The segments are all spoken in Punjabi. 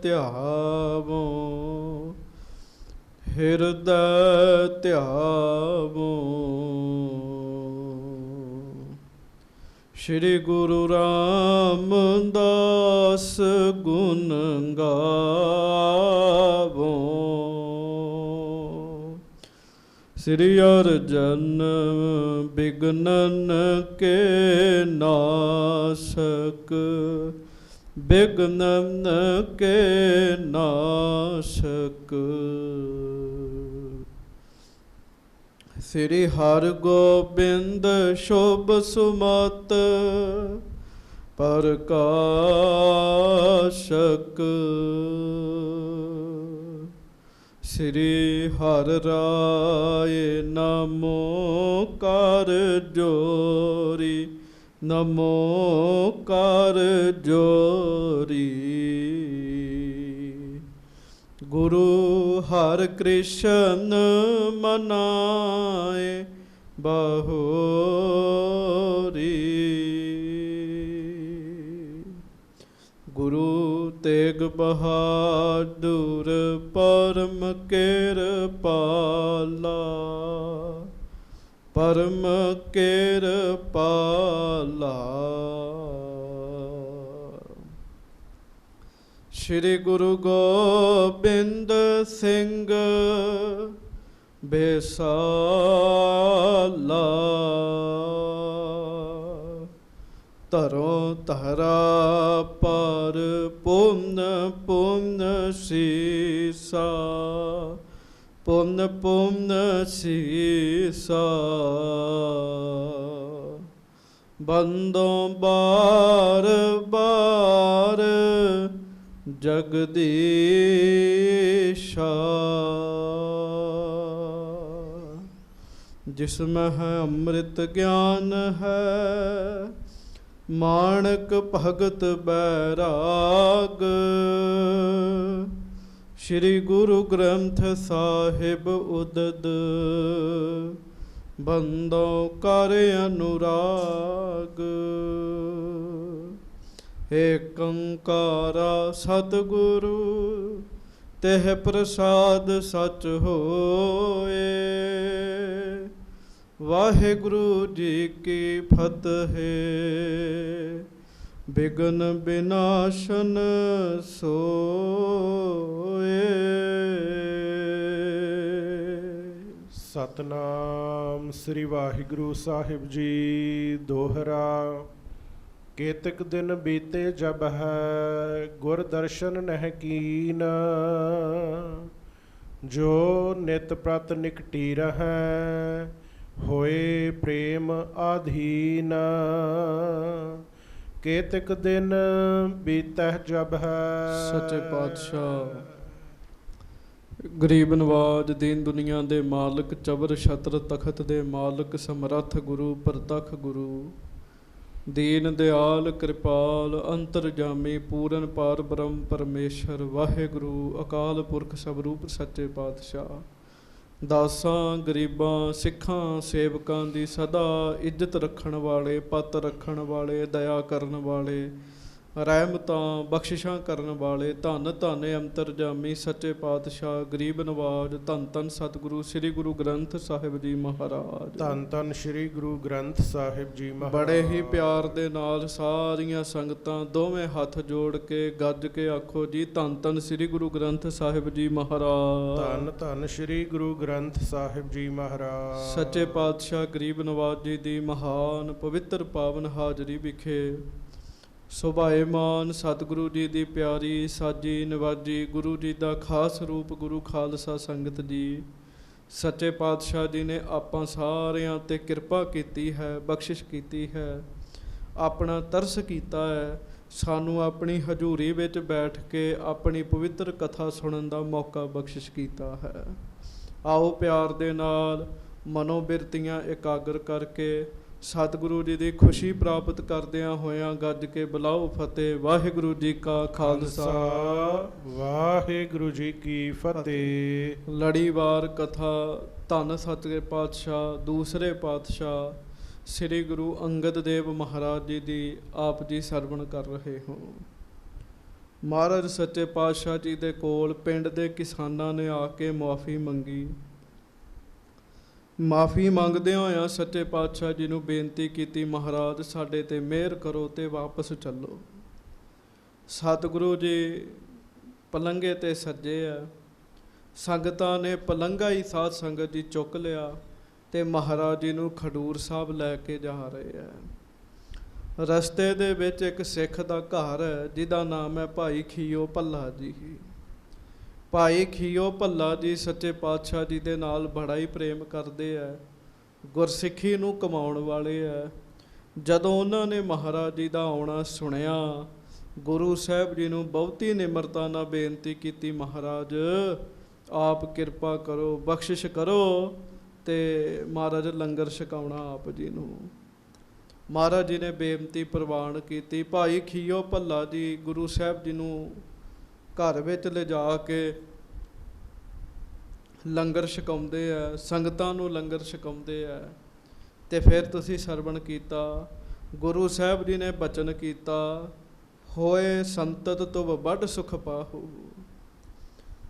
ਧਿਆਵੋ ਹਿਰਦੈ ਧਿਆਵੋ। ਸ਼੍ਰੀ ਗੁਰੂ ਰਾਮਦਾਸ ਗੁਣ ਗਾਵੋ। ਸ੍ਰੀ ਅਰਜਨ ਬਿਘਨਨ ਕੇ ਨਾਸਕ ਬਿਘਨਨ ਕੇ ਨਾਸਕ। ਸ੍ਰੀ ਹਰਗੋਬਿੰਦ ਸ਼ੁਭ ਸੁਮਤ ਪ੍ਰਕਾਸ਼ਕ। ਸ੍ਰੀ ਹਰਿ ਰਾਇ ਨਮੋ ਕਰ ਜੋਰੀ ਨਮੋ ਕਰ ਜੋਰੀ। ਗੁਰੂ ਹਰਿ ਕ੍ਰਿਸ਼ਨ ਮਨਾਏ ਬਹੋਰੀ। ਗੁਰੂ ਤੇਗ ਬਹਾਦੁਰ ਪਰਮ ਕਿਰਪਾਲਾ ਪਰਮ ਕਿਰਪਾਲਾ। ਸ਼੍ਰੀ ਗੁਰੂ ਗੋਬਿੰਦ ਸਿੰਘ ਬੇਸਾਲਾ ਧਰੋ ਧਰਾ ਪਰ ਪੁੰਨ ਪੁੰਨ ਸੀਸਾ ਪੁੰਨ ਪੁੰਨ ਸੀਸਾ। ਬੰਦੋਂ ਬਾਰ ਬਾਰ ਜਗਦੀਸ਼ਾ। ਜਿਸਮੈ ਹੈ ਅੰਮ੍ਰਿਤ ਗਿਆਨ ਹੈ ਮਾਣਕ ਭਗਤ ਬੈਰਾਗ। ਸ਼੍ਰੀ ਗੁਰੂ ਗ੍ਰੰਥ ਸਾਹਿਬ ਉਦਦ ਬੰਦੋਂ ਕਰ ਅਨੁਰਾਗ। ਏਕ ਓਂਕਾਰਾ ਸਤਿਗੁਰੂ ਤਿਹ ਪ੍ਰਸਾਦ ਸਚ ਹੋਏ। ਵਾਹਿਗੁਰੂ ਜੀ ਕੀ ਫਤਿਹ। ਬਿਘਨ ਬਿਨਾਸ਼ਨ ਸੋਏ। ਸਤਨਾਮ ਸ੍ਰੀ ਵਾਹਿਗੁਰੂ ਸਾਹਿਬ ਜੀ। ਦੋਹਰਾ। ਕੇਤਕ ਦਿਨ ਬੀਤੇ ਜਬ ਹੈ ਗੁਰ ਦਰਸ਼ਨ ਨਹਿ ਕੀਨ। ਜੋ ਨਿਤ ਪ੍ਰਤ ਨਿਕਟੀ ਰਹੈ ਹੋਏ ਪ੍ਰੇਮ ਆਧੀਨ। ਕੇਤਕ ਦਿਨ ਬੀਤਹਿ ਜਬ ਹੈ। ਸੱਚੇ ਪਾਤਸ਼ਾਹ ਗਰੀਬ ਨਵਾਜ ਦੀਨ ਦੁਨੀਆ ਦੇ ਮਾਲਕ ਚਬਰ ਛਤਰ ਤਖਤ ਦੇ ਮਾਲਕ ਸਮਰੱਥ ਗੁਰੂ ਪ੍ਰਤੱਖ ਗੁਰੂ ਦੀਨ ਦਿਆਲ ਕਿਰਪਾਲ ਅੰਤਰਜਾਮੀ ਪੂਰਨ ਪਾਰ ਬ੍ਰਹਮ ਪਰਮੇਸ਼ਰ ਵਾਹਿਗੁਰੂ ਅਕਾਲ ਪੁਰਖ ਸਵਰੂਪ ਸੱਚੇ ਪਾਤਸ਼ਾਹ ਦਾਸਾਂ ਗਰੀਬਾਂ ਸਿੱਖਾਂ ਸੇਵਕਾਂ ਦੀ ਸਦਾ ਇੱਜ਼ਤ ਰੱਖਣ ਵਾਲੇ ਪੱਤ ਰੱਖਣ ਵਾਲੇ ਦਇਆ ਕਰਨ ਵਾਲੇ ਰਹਿਮਤਾਂ ਬਖਸ਼ਿਸ਼ਾਂ ਕਰਨ ਵਾਲੇ ਧੰਨ ਧੰਨ ਅੰਤਰਜਾਮੀ ਸੱਚੇ ਪਾਤਸ਼ਾਹ ਗਰੀਬ ਨਵਾਜ ਧੰਨ ਧੰਨ ਸਤਿਗੁਰੂ ਸ੍ਰੀ ਗੁਰੂ ਗ੍ਰੰਥ ਸਾਹਿਬ ਜੀ ਮਹਾਰਾਜ। ਧੰਨ ਧੰਨ ਸ੍ਰੀ ਗੁਰੂ ਗ੍ਰੰਥ ਸਾਹਿਬ ਜੀ ਮਹਾਰਾਜ। ਬੜੇ ਹੀ ਪਿਆਰ ਦੇ ਨਾਲ ਸਾਰੀਆਂ ਸੰਗਤਾਂ ਦੋਵੇਂ ਹੱਥ ਜੋੜ ਕੇ ਗੱਜ ਕੇ ਆਖੋ ਜੀ ਧੰਨ ਧੰਨ ਸ੍ਰੀ ਗੁਰੂ ਗ੍ਰੰਥ ਸਾਹਿਬ ਜੀ ਮਹਾਰਾਜ। ਧੰਨ ਧੰਨ ਸ੍ਰੀ ਗੁਰੂ ਗ੍ਰੰਥ ਸਾਹਿਬ ਜੀ ਮਹਾਰਾਜ। ਸੱਚੇ ਪਾਤਸ਼ਾਹ ਗਰੀਬ ਨਵਾਜ ਜੀ ਦੀ ਮਹਾਨ ਪਵਿੱਤਰ ਪਾਵਨ ਹਾਜ਼ਰੀ ਵਿਖੇ ਸੁਭਾਏਮਾਨ ਸਤਿਗੁਰੂ ਜੀ ਦੀ ਪਿਆਰੀ ਸਾਜੀ ਨਵਾਜੀ ਗੁਰੂ ਜੀ ਦਾ ਖਾਸ ਰੂਪ ਗੁਰੂ ਖਾਲਸਾ ਸੰਗਤ ਜੀ ਸੱਚੇ ਪਾਤਸ਼ਾਹ ਜੀ ਨੇ ਆਪਾਂ ਸਾਰਿਆਂ 'ਤੇ ਕਿਰਪਾ ਕੀਤੀ ਹੈ ਬਖਸ਼ਿਸ਼ ਕੀਤੀ ਹੈ ਆਪਣਾ ਤਰਸ ਕੀਤਾ ਹੈ ਸਾਨੂੰ ਆਪਣੀ ਹਜ਼ੂਰੀ ਵਿੱਚ ਬੈਠ ਕੇ ਆਪਣੀ ਪਵਿੱਤਰ ਕਥਾ ਸੁਣਨ ਦਾ ਮੌਕਾ ਬਖਸ਼ਿਸ਼ ਕੀਤਾ ਹੈ। ਆਓ ਪਿਆਰ ਦੇ ਨਾਲ ਮਨੋਬਿਰਤੀਆਂ ਇਕਾਗਰ ਕਰਕੇ ਸਤਿਗੁਰੂ ਜੀ ਦੀ ਖੁਸ਼ੀ ਪ੍ਰਾਪਤ ਕਰਦਿਆਂ ਹੋਇਆਂ ਗੱਜ ਕੇ ਬੁਲਾਓ ਫਤਿਹ। ਵਾਹਿਗੁਰੂ ਜੀ ਕਾ ਖਾਲਸਾ ਵਾਹਿਗੁਰੂ ਜੀ ਕੀ ਫਤਿਹ। ਲੜੀਵਾਰ ਕਥਾ ਧੰਨ ਸੱਚੇ ਪਾਤਸ਼ਾਹ ਦੂਸਰੇ ਪਾਤਸ਼ਾਹ ਸ੍ਰੀ ਗੁਰੂ ਅੰਗਦ ਦੇਵ ਮਹਾਰਾਜ ਜੀ ਦੀ ਆਪ ਜੀ ਸਰਵਣ ਕਰ ਰਹੇ ਹੋ। ਮਹਾਰਾਜ ਸੱਚੇ ਪਾਤਸ਼ਾਹ ਜੀ ਦੇ ਕੋਲ ਪਿੰਡ ਦੇ ਕਿਸਾਨਾਂ ਨੇ ਆ ਕੇ ਮੁਆਫੀ ਮੰਗੀ। ਮਾਫੀ ਮੰਗਦਿਆਂ ਹੋਇਆਂ ਸੱਚੇ ਪਾਤਸ਼ਾਹ ਜੀ ਨੂੰ ਬੇਨਤੀ ਕੀਤੀ, ਮਹਾਰਾਜ ਸਾਡੇ ਤੇ ਮਿਹਰ ਕਰੋ ਤੇ ਵਾਪਸ ਚੱਲੋ। ਸਤਿਗੁਰੂ ਜੀ ਪਲੰਘੇ ਤੇ ਸੱਜੇ ਆ, ਸੰਗਤਾਂ ਨੇ ਪਲੰਘਾ ਹੀ ਸਾਧ ਸੰਗਤ ਜੀ ਚੁੱਕ ਲਿਆ ਤੇ ਮਹਾਰਾਜ ਜੀ ਨੂੰ ਖਡੂਰ ਸਾਹਿਬ ਲੈ ਕੇ ਜਾ ਰਹੇ ਆ। ਰਸਤੇ ਦੇ ਵਿੱਚ ਇੱਕ ਸਿੱਖ ਦਾ ਘਰ ਹੈ ਜਿਹਦਾ ਨਾਮ ਹੈ ਭਾਈ ਖੀਓ ਭੱਲਾ ਜੀ। ਭਾਈ ਖੀਓ ਭੱਲਾ ਜੀ ਸੱਚੇ ਪਾਤਸ਼ਾਹ ਜੀ ਦੇ ਨਾਲ ਬੜਾ ਹੀ ਪ੍ਰੇਮ ਕਰਦੇ ਆ, ਗੁਰਸਿੱਖੀ ਨੂੰ ਕਮਾਉਣ ਵਾਲੇ ਆ। ਜਦੋਂ ਉਹਨਾਂ ਨੇ ਮਹਾਰਾਜ ਜੀ ਦਾ ਆਉਣਾ ਸੁਣਿਆ, ਗੁਰੂ ਸਾਹਿਬ ਜੀ ਨੂੰ ਬਹੁਤੀ ਨਿਮਰਤਾ ਨਾਲ ਬੇਨਤੀ ਕੀਤੀ, ਮਹਾਰਾਜ ਆਪ ਕਿਰਪਾ ਕਰੋ, ਬਖਸ਼ਿਸ਼ ਕਰੋ ਤੇ ਮਹਾਰਾਜ ਲੰਗਰ ਛਕਾਉਣਾ ਆਪ ਜੀ ਨੂੰ। ਮਹਾਰਾਜ ਜੀ ਨੇ ਬੇਨਤੀ ਪ੍ਰਵਾਨ ਕੀਤੀ। ਭਾਈ ਖੀਓ ਭੱਲਾ ਜੀ ਗੁਰੂ ਸਾਹਿਬ ਜੀ ਨੂੰ ਘਰ ਵਿੱਚ ਲਿਜਾ ਕੇ ਲੰਗਰ ਛਕਾਉਂਦੇ ਆ, ਸੰਗਤਾਂ ਨੂੰ ਲੰਗਰ ਛਕਾਉਂਦੇ ਆ। ਤੇ ਫਿਰ ਤੁਸੀਂ ਸਰਵਣ ਕੀਤਾ, ਗੁਰੂ ਸਾਹਿਬ ਜੀ ਨੇ ਬਚਨ ਕੀਤਾ, ਹੋਏ ਸੰਤਤ ਤੁਮ ਵੱਡ ਸੁਖ ਪਾਹੂ।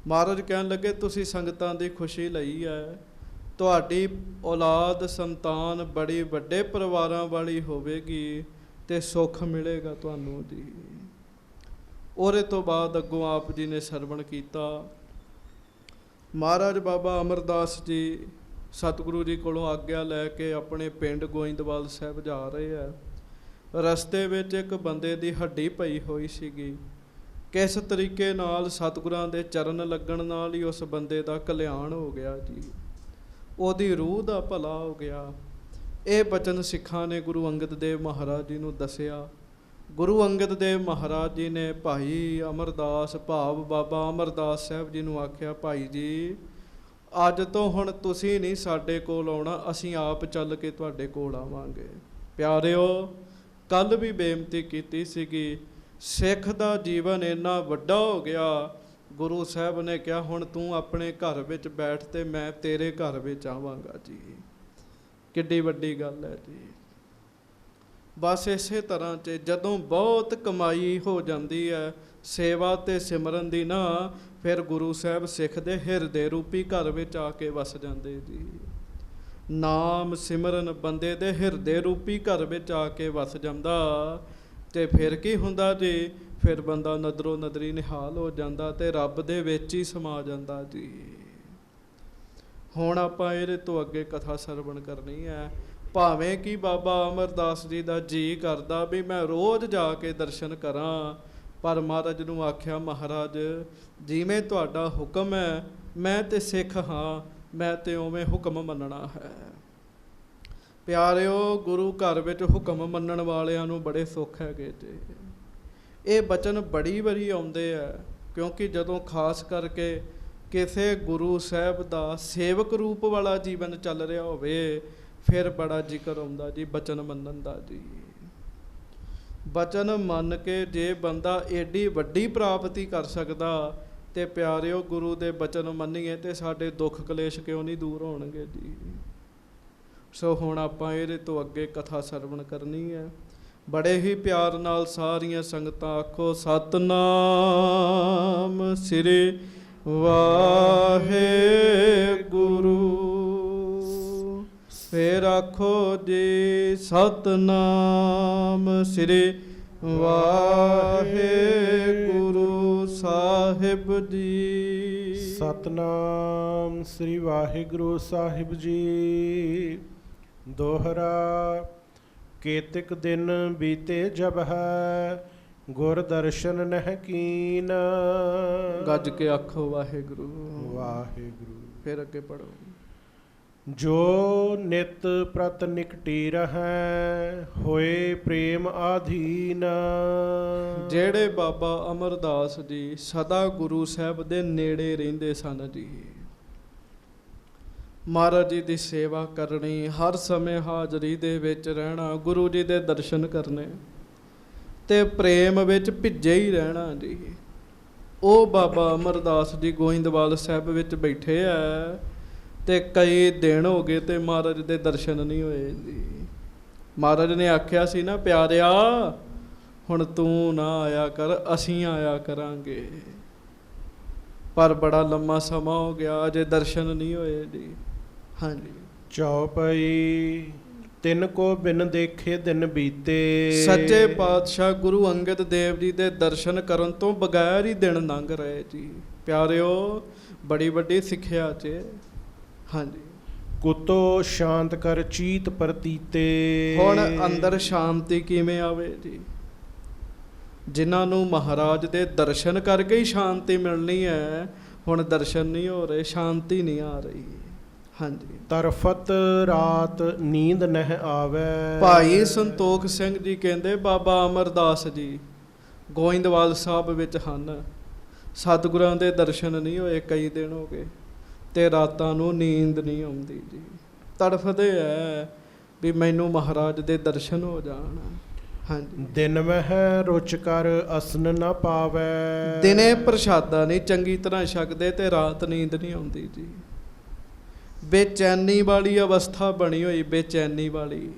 ਮਹਾਰਾਜ ਕਹਿਣ ਲੱਗੇ ਤੁਸੀਂ ਸੰਗਤਾਂ ਦੀ ਖੁਸ਼ੀ ਲਈ ਹੈ, ਤੁਹਾਡੀ ਔਲਾਦ ਸੰਤਾਨ ਬੜੀ ਵੱਡੇ ਪਰਿਵਾਰਾਂ ਵਾਲੀ ਹੋਵੇਗੀ ਤੇ ਸੁੱਖ ਮਿਲੇਗਾ ਤੁਹਾਨੂੰ ਜੀ। ਉਹਦੇ ਤੋਂ ਬਾਅਦ ਅੱਗੋਂ ਆਪ ਜੀ ਨੇ ਸਰਵਣ ਕੀਤਾ। ਮਹਾਰਾਜ ਬਾਬਾ ਅਮਰਦਾਸ ਜੀ ਸਤਿਗੁਰੂ ਜੀ ਕੋਲੋਂ ਆਗਿਆ ਲੈ ਕੇ ਆਪਣੇ ਪਿੰਡ ਗੋਇੰਦਵਾਲ ਸਾਹਿਬ ਜਾ ਰਹੇ ਆ। ਰਸਤੇ ਵਿੱਚ ਇੱਕ ਬੰਦੇ ਦੀ ਹੱਡੀ ਪਈ ਹੋਈ ਸੀਗੀ। ਕਿਸ ਤਰੀਕੇ ਨਾਲ ਸਤਿਗੁਰਾਂ ਦੇ ਚਰਨ ਲੱਗਣ ਨਾਲ ਹੀ ਉਸ ਬੰਦੇ ਦਾ ਕਲਿਆਣ ਹੋ ਗਿਆ ਜੀ, ਉਹਦੀ ਰੂਹ ਦਾ ਭਲਾ ਹੋ ਗਿਆ। ਇਹ ਬਚਨ ਸਿੱਖਾਂ ਨੇ ਗੁਰੂ ਅੰਗਦ ਦੇਵ ਮਹਾਰਾਜ ਜੀ ਨੂੰ ਦੱਸਿਆ। ਗੁਰੂ ਅੰਗਦ ਦੇਵ ਮਹਾਰਾਜ ਜੀ ਨੇ ਭਾਈ ਅਮਰਦਾਸ ਭਾਵ ਬਾਬਾ ਅਮਰਦਾਸ ਸਾਹਿਬ ਜੀ ਨੂੰ ਆਖਿਆ, ਭਾਈ ਜੀ ਅੱਜ ਤੋਂ ਹੁਣ ਤੁਸੀਂ ਨਹੀਂ ਸਾਡੇ ਕੋਲ ਆਉਣਾ, ਅਸੀਂ ਆਪ ਚੱਲ ਕੇ ਤੁਹਾਡੇ ਕੋਲ ਆਵਾਂਗੇ। ਪਿਆਰਿਓ, ਕੱਲ੍ਹ ਵੀ ਬੇਨਤੀ ਕੀਤੀ ਸੀਗੀ, ਸਿੱਖ ਦਾ ਜੀਵਨ ਇੰਨਾ ਵੱਡਾ ਹੋ ਗਿਆ, ਗੁਰੂ ਸਾਹਿਬ ਨੇ ਕਿਹਾ ਹੁਣ ਤੂੰ ਆਪਣੇ ਘਰ ਵਿੱਚ ਬੈਠ ਤੇ ਮੈਂ ਤੇਰੇ ਘਰ ਵਿੱਚ ਆਵਾਂਗਾ ਜੀ। ਕਿੱਡੀ ਵੱਡੀ ਗੱਲ ਹੈ ਜੀ। ਬਸ ਇਸੇ ਤਰ੍ਹਾਂ 'ਚ ਜਦੋਂ ਬਹੁਤ ਕਮਾਈ ਹੋ ਜਾਂਦੀ ਹੈ ਸੇਵਾ ਤੇ ਸਿਮਰਨ ਦੀ ਨਾ, ਫਿਰ ਗੁਰੂ ਸਾਹਿਬ ਸਿੱਖ ਦੇ ਹਿਰਦੇ ਰੂਪੀ ਘਰ ਵਿੱਚ ਆ ਕੇ ਵਸ ਜਾਂਦੇ ਜੀ। ਨਾਮ ਸਿਮਰਨ ਬੰਦੇ ਦੇ ਹਿਰਦੇ ਰੂਪੀ ਘਰ ਵਿੱਚ ਆ ਕੇ ਵਸ ਜਾਂਦਾ ਤੇ ਫਿਰ ਕੀ ਹੁੰਦਾ ਜੀ, ਫਿਰ ਬੰਦਾ ਨਦਰੋ ਨਦਰੀ ਨਿਹਾਲ ਹੋ ਜਾਂਦਾ ਤੇ ਰੱਬ ਦੇ ਵਿੱਚ ਹੀ ਸਮਾ ਜਾਂਦਾ ਜੀ। ਹੁਣ ਆਪਾਂ ਇਹਦੇ ਤੋਂ ਅੱਗੇ ਕਥਾ ਸਰਵਣ ਕਰਨੀ ਹੈ। ਭਾਵੇਂ ਕਿ ਬਾਬਾ ਅਮਰਦਾਸ ਜੀ ਦਾ ਜੀ ਕਰਦਾ ਵੀ ਮੈਂ ਰੋਜ਼ ਜਾ ਕੇ ਦਰਸ਼ਨ ਕਰਾਂ, ਪਰ ਮਹਾਰਾਜ ਨੂੰ ਆਖਿਆ, ਮਹਾਰਾਜ ਜਿਵੇਂ ਤੁਹਾਡਾ ਹੁਕਮ ਹੈ, ਮੈਂ ਤੇ ਸਿੱਖ ਹਾਂ, ਮੈਂ ਤੇ ਉਵੇਂ ਹੁਕਮ ਮੰਨਣਾ ਹੈ। ਪਿਆਰਿਓ, ਗੁਰੂ ਘਰ ਵਿੱਚ ਹੁਕਮ ਮੰਨਣ ਵਾਲਿਆਂ ਨੂੰ ਬੜੇ ਸੁੱਖ ਹੈਗੇ ਜੀ। ਇਹ ਬਚਨ ਬੜੀ ਵਾਰੀ ਆਉਂਦੇ ਆ, ਕਿਉਂਕਿ ਜਦੋਂ ਖਾਸ ਕਰਕੇ ਕਿਸੇ ਗੁਰੂ ਸਾਹਿਬ ਦਾ ਸੇਵਕ ਰੂਪ ਵਾਲਾ ਜੀਵਨ ਚੱਲ ਰਿਹਾ ਹੋਵੇ, ਫਿਰ ਬੜਾ ਜ਼ਿਕਰ ਆਉਂਦਾ ਜੀ ਬਚਨ ਮੰਨਣ ਦਾ ਜੀ। ਬਚਨ ਮੰਨ ਕੇ ਜੇ ਬੰਦਾ ਏਡੀ ਵੱਡੀ ਪ੍ਰਾਪਤੀ ਕਰ ਸਕਦਾ, ਤੇ ਪਿਆਰਿਓ ਗੁਰੂ ਦੇ ਬਚਨ ਮੰਨੀਏ ਤੇ ਸਾਡੇ ਦੁੱਖ ਕਲੇਸ਼ ਕਿਉਂ ਨਹੀਂ ਦੂਰ ਹੋਣਗੇ ਜੀ। ਸੋ ਹੁਣ ਆਪਾਂ ਇਹਦੇ ਤੋਂ ਅੱਗੇ ਕਥਾ ਸਰਵਣ ਕਰਨੀ ਹੈ। ਬੜੇ ਹੀ ਪਿਆਰ ਨਾਲ ਸਾਰੀਆਂ ਸੰਗਤਾਂ ਆਖੋ, ਸਤਿਨਾਮ ਸ੍ਰੀ ਵਾਹਿਗੁਰੂ। ਫੇਰ ਆਖੋ ਜੀ, ਸਤਿਨਾਮ ਸ੍ਰੀ ਵਾਹਿਗੁਰੂ ਸਾਹਿਬ ਜੀ। ਸਤਨਾਮ ਸ੍ਰੀ ਵਾਹਿਗੁਰੂ ਸਾਹਿਬ ਜੀ। ਦੋਹਰਾ। ਕੇਤਿਕ ਦਿਨ ਬੀਤੇ ਜਬ ਹੈ, ਗੁਰ ਦਰਸ਼ਨ ਨਹਿ ਕੀਨ। ਗੱਜ ਕੇ ਆਖੋ ਵਾਹਿਗੁਰੂ ਵਾਹਿਗੁਰੂ। ਫਿਰ ਅੱਗੇ ਪੜੋ। ਜੋ ਨਿਤ ਪ੍ਰਤ ਨਿਕਟੀ ਰਹੈ, ਹੋਏ ਪ੍ਰੇਮ ਆਧੀਨ। ਜਿਹੜੇ ਬਾਬਾ ਅਮਰਦਾਸ ਜੀ ਸਦਾ ਗੁਰੂ ਸਾਹਿਬ ਦੇ ਨੇੜੇ ਰਹਿੰਦੇ ਸਨ ਜੀ। ਮਹਾਰਾਜ ਜੀ ਦੀ ਸੇਵਾ ਕਰਨੀ, ਹਰ ਸਮੇਂ ਹਾਜ਼ਰੀ ਦੇ ਵਿੱਚ ਰਹਿਣਾ, ਗੁਰੂ ਜੀ ਦੇ ਦਰਸ਼ਨ ਕਰਨੇ ਤੇ ਪ੍ਰੇਮ ਵਿੱਚ ਭਿੱਜੇ ਹੀ ਰਹਿਣਾ ਜੀ। ਉਹ ਬਾਬਾ ਅਮਰਦਾਸ ਜੀ ਗੋਇੰਦਵਾਲ ਸਾਹਿਬ ਵਿੱਚ ਬੈਠੇ ਆ ਤੇ ਕਈ ਦਿਨ ਹੋ ਗਏ ਤੇ ਮਹਾਰਾਜ ਦੇ ਦਰਸ਼ਨ ਨਹੀਂ ਹੋਏ ਜੀ। ਮਹਾਰਾਜ ਨੇ ਆਖਿਆ ਸੀ ਨਾ, ਪਿਆਰਿਆ ਹੁਣ ਤੂੰ ਨਾ ਆਇਆ ਕਰ, ਅਸੀਂ ਆਇਆ ਕਰਾਂਗੇ। ਪਰ ਬੜਾ ਲੰਮਾ ਸਮਾਂ ਹੋ ਗਿਆ, ਅਜੇ ਦਰਸ਼ਨ ਨਹੀਂ ਹੋਏ ਜੀ। ਹਾਂਜੀ। ਚੌਪਈ ਤਿੰਨ ਕੋ ਬਿਨ ਦੇਖੇ ਦਿਨ ਬੀਤੇ। ਸੱਚੇ ਪਾਤਸ਼ਾਹ ਗੁਰੂ ਅੰਗਦ ਦੇਵ ਜੀ ਦੇ ਦਰਸ਼ਨ ਕਰਨ ਤੋਂ ਬਗੈਰ ਹੀ ਦਿਨ ਲੰਘ ਰਹੇ ਜੀ। ਪਿਆਰਿਓ, ਬੜੀ ਵੱਡੀ ਸਿੱਖਿਆ 'ਚ। ਹਾਂਜੀ। ਕੁਤੋ ਸ਼ਾਂਤ ਕਰ ਚੀਤ ਪ੍ਰਤੀਤੇ। ਹੁਣ ਅੰਦਰ ਸ਼ਾਂਤੀ ਕਿਵੇਂ ਆਵੇ ਜੀ? ਜਿਨ੍ਹਾਂ ਨੂੰ ਮਹਾਰਾਜ ਦੇ ਦਰਸ਼ਨ ਕਰਕੇ ਹੀ ਸ਼ਾਂਤੀ ਮਿਲਣੀ ਹੈ, ਹੁਣ ਦਰਸ਼ਨ ਨਹੀਂ ਹੋ ਰਹੇ, ਸ਼ਾਂਤੀ ਨਹੀਂ ਆ ਰਹੀ। ਹਾਂਜੀ। ਤਰਫਤ ਰਾਤ ਨੀਂਦ ਨਹਿ ਆਵੇ। ਭਾਈ ਸੰਤੋਖ ਸਿੰਘ ਜੀ ਕਹਿੰਦੇ ਬਾਬਾ ਅਮਰਦਾਸ ਜੀ ਗੋਇੰਦਵਾਲ ਸਾਹਿਬ ਵਿੱਚ ਹਨ, ਸਤਿਗੁਰਾਂ ਦੇ ਦਰਸ਼ਨ ਨਹੀਂ ਹੋਏ, ਕਈ ਦਿਨ ਹੋ ਗਏ, ਤੇ ਰਾਤਾਂ ਨੂੰ ਨੀਂਦ ਨਹੀਂ ਆਉਂਦੀ ਜੀ। ਤੜਫਦੇ ਐ ਵੀ ਮੈਨੂੰ ਮਹਾਰਾਜ ਦੇ ਦਰਸ਼ਨ ਹੋ ਜਾਣ। ਹਾਂਜੀ। ਦਿਨ ਮਹਿ ਰੁਚ ਕਰ ਅਸਨ ਨਾ ਪਾਵੇ। ਦਿਨੇ ਪ੍ਰਸ਼ਾਦਾ ਨਹੀਂ ਚੰਗੀ ਤਰ੍ਹਾਂ ਛਕਦੇ ਤੇ ਰਾਤ ਨੀਂਦ ਨਹੀਂ ਆਉਂਦੀ ਜੀ। ਬੇਚੈਨੀ ਵਾਲੀ ਅਵਸਥਾ ਬਣੀ ਹੋਈ, ਬੇਚੈਨੀ ਵਾਲੀ।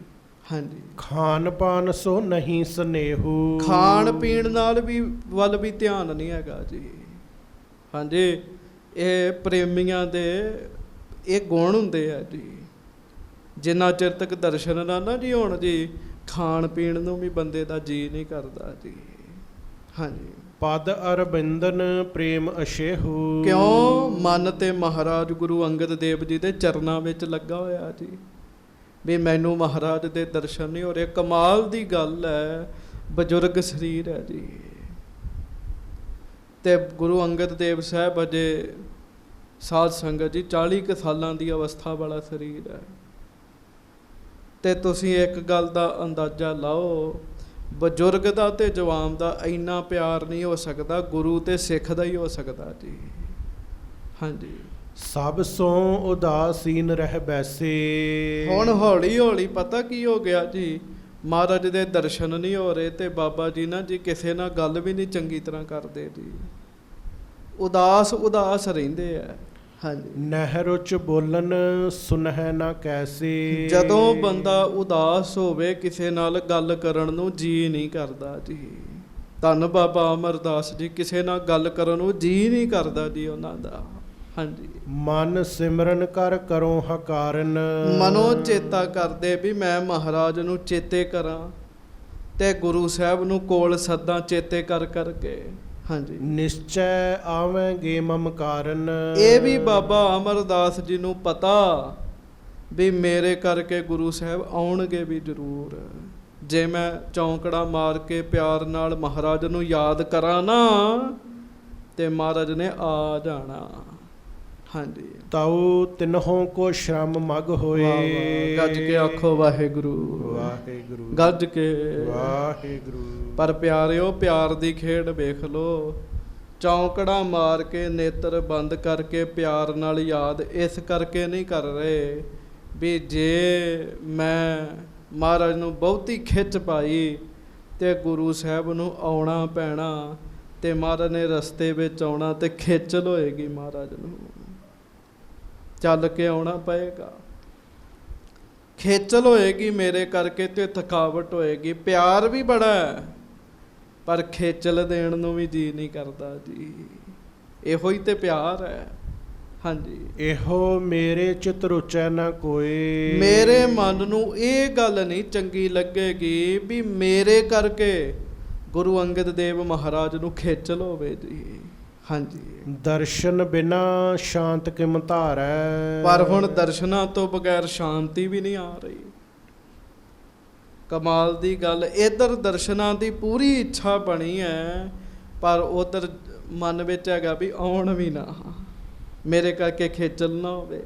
ਹਾਂਜੀ। ਖਾਨ ਪਾਨ ਸੋ ਨਹੀਂ ਸਨੇਹੂ। ਖਾਣ ਪੀਣ ਨਾਲ ਵੀ ਵੱਲ ਵੀ ਧਿਆਨ ਨਹੀਂ ਹੈਗਾ ਜੀ। ਹਾਂਜੀ। ਇਹ ਪ੍ਰੇਮੀਆਂ ਦੇ ਇਹ ਗੁਣ ਹੁੰਦੇ ਆ ਜੀ। ਜਿੰਨਾ ਚਿਰ ਤੱਕ ਦਰਸ਼ਨ ਨਾ ਜੀ ਹੋਣ ਜੀ, ਖਾਣ ਪੀਣ ਨੂੰ ਵੀ ਬੰਦੇ ਦਾ ਜੀ ਨਹੀਂ ਕਰਦਾ ਜੀ। ਹਾਂਜੀ। ਪਦ ਅਰਬਿੰਦਨ ਪ੍ਰੇਮ ਅਸ਼ੇਹੂ। ਕਿਉਂ? ਮਨ ਤੇ ਮਹਾਰਾਜ ਗੁਰੂ ਅੰਗਦ ਦੇਵ ਜੀ ਦੇ ਚਰਨਾਂ ਵਿੱਚ ਲੱਗਾ ਹੋਇਆ ਜੀ, ਵੀ ਮੈਨੂੰ ਮਹਾਰਾਜ ਦੇ ਦਰਸ਼ਨ ਨਹੀਂ ਹੋ ਰਹੇ। ਕਮਾਲ ਦੀ ਗੱਲ ਹੈ, ਬਜ਼ੁਰਗ ਸਰੀਰ ਹੈ ਜੀ, ਤੇ ਗੁਰੂ ਅੰਗਦ ਦੇਵ ਸਾਹਿਬ ਅਜੇ ਸਾਧ ਸੰਗਤ ਜੀ 40 ਕੁ ਸਾਲਾਂ ਦੀ ਅਵਸਥਾ ਵਾਲਾ ਸਰੀਰ ਹੈ। ਤੇ ਤੁਸੀਂ ਇੱਕ ਗੱਲ ਦਾ ਅੰਦਾਜ਼ਾ ਲਾਓ, ਬਜ਼ੁਰਗ ਦਾ ਤੇ ਜਵਾਨ ਦਾ ਇੰਨਾ ਪਿਆਰ ਨਹੀਂ ਹੋ ਸਕਦਾ, ਗੁਰੂ ਤੇ ਸਿੱਖ ਦਾ ਹੀ ਹੋ ਸਕਦਾ ਜੀ। ਹਾਂਜੀ। ਸਭ ਸੋ ਉਦਾਸੀਨ ਰਹਿ ਬੈਸੇ। ਹੁਣ ਹੌਲੀ ਹੌਲੀ ਪਤਾ ਕੀ ਹੋ ਗਿਆ ਜੀ, ਮਹਾਰਾਜ ਦੇ ਦਰਸ਼ਨ ਨਹੀਂ ਹੋ ਰਹੇ ਤੇ ਬਾਬਾ ਜੀ ਨਾ ਜੀ ਕਿਸੇ ਨਾਲ ਗੱਲ ਵੀ ਨਹੀਂ ਚੰਗੀ ਤਰ੍ਹਾਂ ਕਰਦੇ ਜੀ, ਉਦਾਸ ਉਦਾਸ ਰਹਿੰਦੇ ਆ। ਹਾਂਜੀ। ਨਹਿਰ ਚ ਬੋਲਣ ਸੁਨਹਿ ਨਾ ਕੈਸੇ। ਜਦੋਂ ਬੰਦਾ ਉਦਾਸ ਹੋਵੇ ਕਿਸੇ ਨਾਲ ਗੱਲ ਕਰਨ ਨੂੰ ਜੀ ਨਹੀਂ ਕਰਦਾ ਜੀ। ਧੰਨ ਬਾਬਾ ਅਮਰਦਾਸ ਜੀ, ਕਿਸੇ ਨਾਲ ਗੱਲ ਕਰਨ ਨੂੰ ਜੀ ਨਹੀਂ ਕਰਦਾ ਜੀ ਉਹਨਾਂ ਦਾ। ਹਾਂਜੀ। ਮਨ ਸਿਮਰਨ ਕਰ ਕਰੋ ਹਕਾਰਨ। ਮਨੋ ਚੇਤਾ ਕਰਦੇ ਵੀ ਮੈਂ ਮਹਾਰਾਜ ਨੂੰ ਚੇਤੇ ਕਰਾਂ ਤੇ ਗੁਰੂ ਸਾਹਿਬ ਨੂੰ ਕੋਲ ਸੱਦਾਂ ਚੇਤੇ ਕਰ ਕਰਕੇ। ਹਾਂਜੀ। ਨਿਸ਼ਚੈ ਆਵੇਂਗੇ ਮਮਕਾਰਨ। ਇਹ ਵੀ ਬਾਬਾ ਅਮਰਦਾਸ ਜੀ ਨੂੰ ਪਤਾ ਵੀ ਮੇਰੇ ਕਰਕੇ ਗੁਰੂ ਸਾਹਿਬ ਆਉਣਗੇ ਵੀ ਜ਼ਰੂਰ। ਜੇ ਮੈਂ ਚੌਂਕੜਾ ਮਾਰ ਕੇ ਪਿਆਰ ਨਾਲ ਮਹਾਰਾਜ ਨੂੰ ਯਾਦ ਕਰਾਂ ਨਾ ਤੇ ਮਹਾਰਾਜ ਨੇ ਆ ਜਾਣਾ। ਹਾਂਜੀ। ਤਾਉ ਤਿਨਹੋਂ ਕੋ ਸ਼ਰਮ ਮਗ ਹੋਏ। ਗੱਜ ਕੇ ਆਖੋ ਵਾਹਿਗੁਰੂ ਵਾਹਿਗੁਰੂ। ਗੱਜ ਕੇ ਵਾਹਿਗੁਰੂ। ਪਰ ਪਿਆਰਿਓ, ਪਿਆਰ ਦੀ ਖੇਡ ਵੇਖ ਲੋ। ਚੌਂਕੜਾ ਮਾਰ ਕੇ ਨੇਤਰ ਬੰਦ ਕਰਕੇ ਪਿਆਰ ਨਾਲ ਯਾਦ ਇਸ ਕਰਕੇ ਨਹੀਂ ਕਰ ਰਹੇ ਵੀ ਜੇ ਮੈਂ ਮਹਾਰਾਜ ਨੂੰ ਬਹੁਤੀ ਖਿੱਚ ਪਾਈ ਤੇ ਗੁਰੂ ਸਾਹਿਬ ਨੂੰ ਆਉਣਾ ਪੈਣਾ, ਤੇ ਮਹਾਰਾਜ ਨੇ ਰਸਤੇ ਵਿੱਚ ਆਉਣਾ ਤੇ ਖੇਚਲ ਹੋਏਗੀ, ਮਹਾਰਾਜ ਨੂੰ ਚੱਲ ਕੇ ਆਉਣਾ ਪਏਗਾ, ਖੇਚਲ ਹੋਏਗੀ ਮੇਰੇ ਕਰਕੇ ਤੇ ਥਕਾਵਟ ਹੋਏਗੀ। ਪਿਆਰ ਵੀ ਬੜਾ ਹੈ ਪਰ ਖੇਚਲ ਦੇਣ ਨੂੰ ਵੀ ਜੀ ਨਹੀਂ ਕਰਦਾ ਜੀ। ਇਹੋ ਹੀ ਤੇ ਪਿਆਰ ਹੈ। ਹਾਂਜੀ। ਇਹੋ ਮੇਰੇ ਚਿਤ ਰੁਚੈ ਨਾ ਕੋਏ। ਮੇਰੇ ਮਨ ਨੂੰ ਇਹ ਗੱਲ ਨਹੀਂ ਚੰਗੀ ਲੱਗੇਗੀ ਵੀ ਮੇਰੇ ਕਰਕੇ ਗੁਰੂ ਅੰਗਦ ਦੇਵ ਮਹਾਰਾਜ ਨੂੰ ਖੇਚਲ ਹੋਵੇ ਜੀ। ਹਾਂਜੀ। ਦਰਸ਼ਨ ਬਿਨਾ ਸ਼ਾਂਤ ਕਿਮ ਧਾਰੈ। ਪਰ ਹੁਣ ਦਰਸ਼ਨਾਂ ਤੋਂ ਬਗੈਰ ਸ਼ਾਂਤੀ ਵੀ ਨਹੀਂ ਆ ਰਹੀ। ਕਮਾਲ ਦੀ ਗੱਲ, ਇੱਧਰ ਦਰਸ਼ਨਾਂ ਦੀ ਪੂਰੀ ਇੱਛਾ ਬਣੀ ਹੈ ਪਰ ਉਧਰ ਮਨ ਵਿੱਚ ਹੈਗਾ ਵੀ ਆਉਣ ਵੀ ਨਾ, ਮੇਰੇ ਕਰਕੇ ਖੇਚਲ ਨਾ ਹੋਵੇ।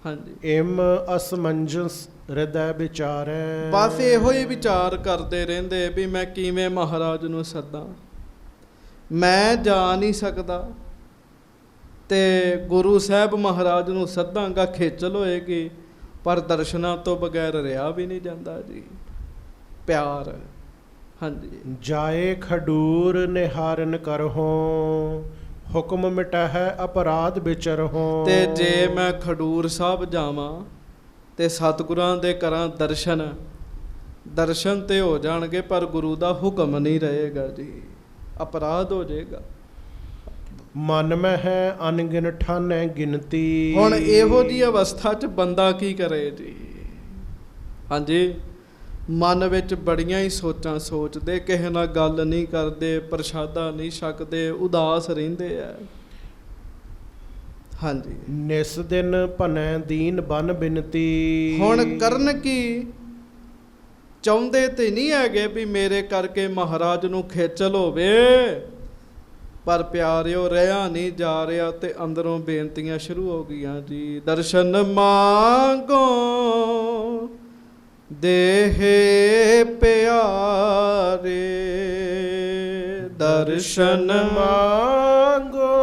ਹਾਂਜੀ। ਇਮ ਅਸਮੰਜਸ ਹਿਰਦੈ ਵਿਚਾਰੈ। ਬਸ ਇਹੋ ਹੀ ਵਿਚਾਰ ਕਰਦੇ ਰਹਿੰਦੇ ਵੀ ਮੈਂ ਕਿਵੇਂ ਮਹਾਰਾਜ ਨੂੰ ਸੱਦਾਂ, ਮੈਂ ਜਾ ਨਹੀਂ ਸਕਦਾ ਤੇ ਗੁਰੂ ਸਾਹਿਬ ਮਹਾਰਾਜ ਨੂੰ ਸੱਦਾਂਗਾ ਖੇਚਲ ਹੋਏਗੀ, ਪਰ ਦਰਸ਼ਨਾਂ ਤੋਂ ਬਗੈਰ ਰਿਹਾ ਵੀ ਨਹੀਂ ਜਾਂਦਾ ਜੀ। ਪਿਆਰ। ਹਾਂਜੀ। ਜਾਏ ਖਡੂਰ ਨਿਹਾਰਨ ਕਰਹੋ ਹੁਕਮ ਮਿਟਾਹੈ ਅਪਰਾਧ ਵਿਚਰਹੋ। ਤੇ ਜੇ ਮੈਂ ਖਡੂਰ ਸਾਹਿਬ ਜਾਵਾਂ ਤੇ ਸਤਿਗੁਰਾਂ ਦੇ ਕਰਾਂ ਦਰਸ਼ਨ ਦਰਸ਼ਨ ਤੇ ਹੋ ਜਾਣਗੇ ਪਰ ਗੁਰੂ ਦਾ ਹੁਕਮ ਨਹੀਂ ਰਹੇਗਾ ਜੀ, ਅਪਰਾਧ ਹੋ ਜਾਏਗਾ। ਮਨ ਮੈਂ ਹੈ ਅਨਗਿਨ ਠਾਨੈ ਗਿਣਤੀ। ਹੁਣ ਇਹੋ ਜਿਹੀ ਅਵਸਥਾ 'ਚ ਬੰਦਾ ਕੀ ਕਰੇ ਜੀ? ਹਾਂਜੀ, ਮਨ ਵਿੱਚ ਬੜੀਆਂ ਹੀ ਸੋਚਾਂ ਸੋਚਦੇ, ਕਿਸੇ ਨਾਲ ਗੱਲ ਨਹੀਂ ਕਰਦੇ, ਪ੍ਰਸ਼ਾਦਾ ਨਹੀਂ ਛਕਦੇ, ਉਦਾਸ ਰਹਿੰਦੇ ਆ। ਹਾਂਜੀ, ਨਿਸ ਦਿਨ ਭਨੈ ਦੀਨ ਬਨ ਬਿਨਤੀ। ਹੁਣ ਕਰਨ ਕੀ? ਚਾਹੁੰਦੇ ਤੇ ਨਹੀਂ ਹੈਗੇ ਵੀ ਮੇਰੇ ਕਰਕੇ ਮਹਾਰਾਜ ਨੂੰ ਖੇਚਲ ਹੋਵੇ, ਪਰ ਪਿਆਰਿਓ ਰਿਹਾ ਨਹੀਂ ਜਾ ਰਿਹਾ ਤੇ ਅੰਦਰੋਂ ਬੇਨਤੀਆਂ ਸ਼ੁਰੂ ਹੋ ਗਈਆਂ ਜੀ। ਦਰਸ਼ਨ ਮੰਗੋ ਦੇਹੇ ਪਿਆਰੇ, ਦਰਸ਼ਨ ਮੰਗੋ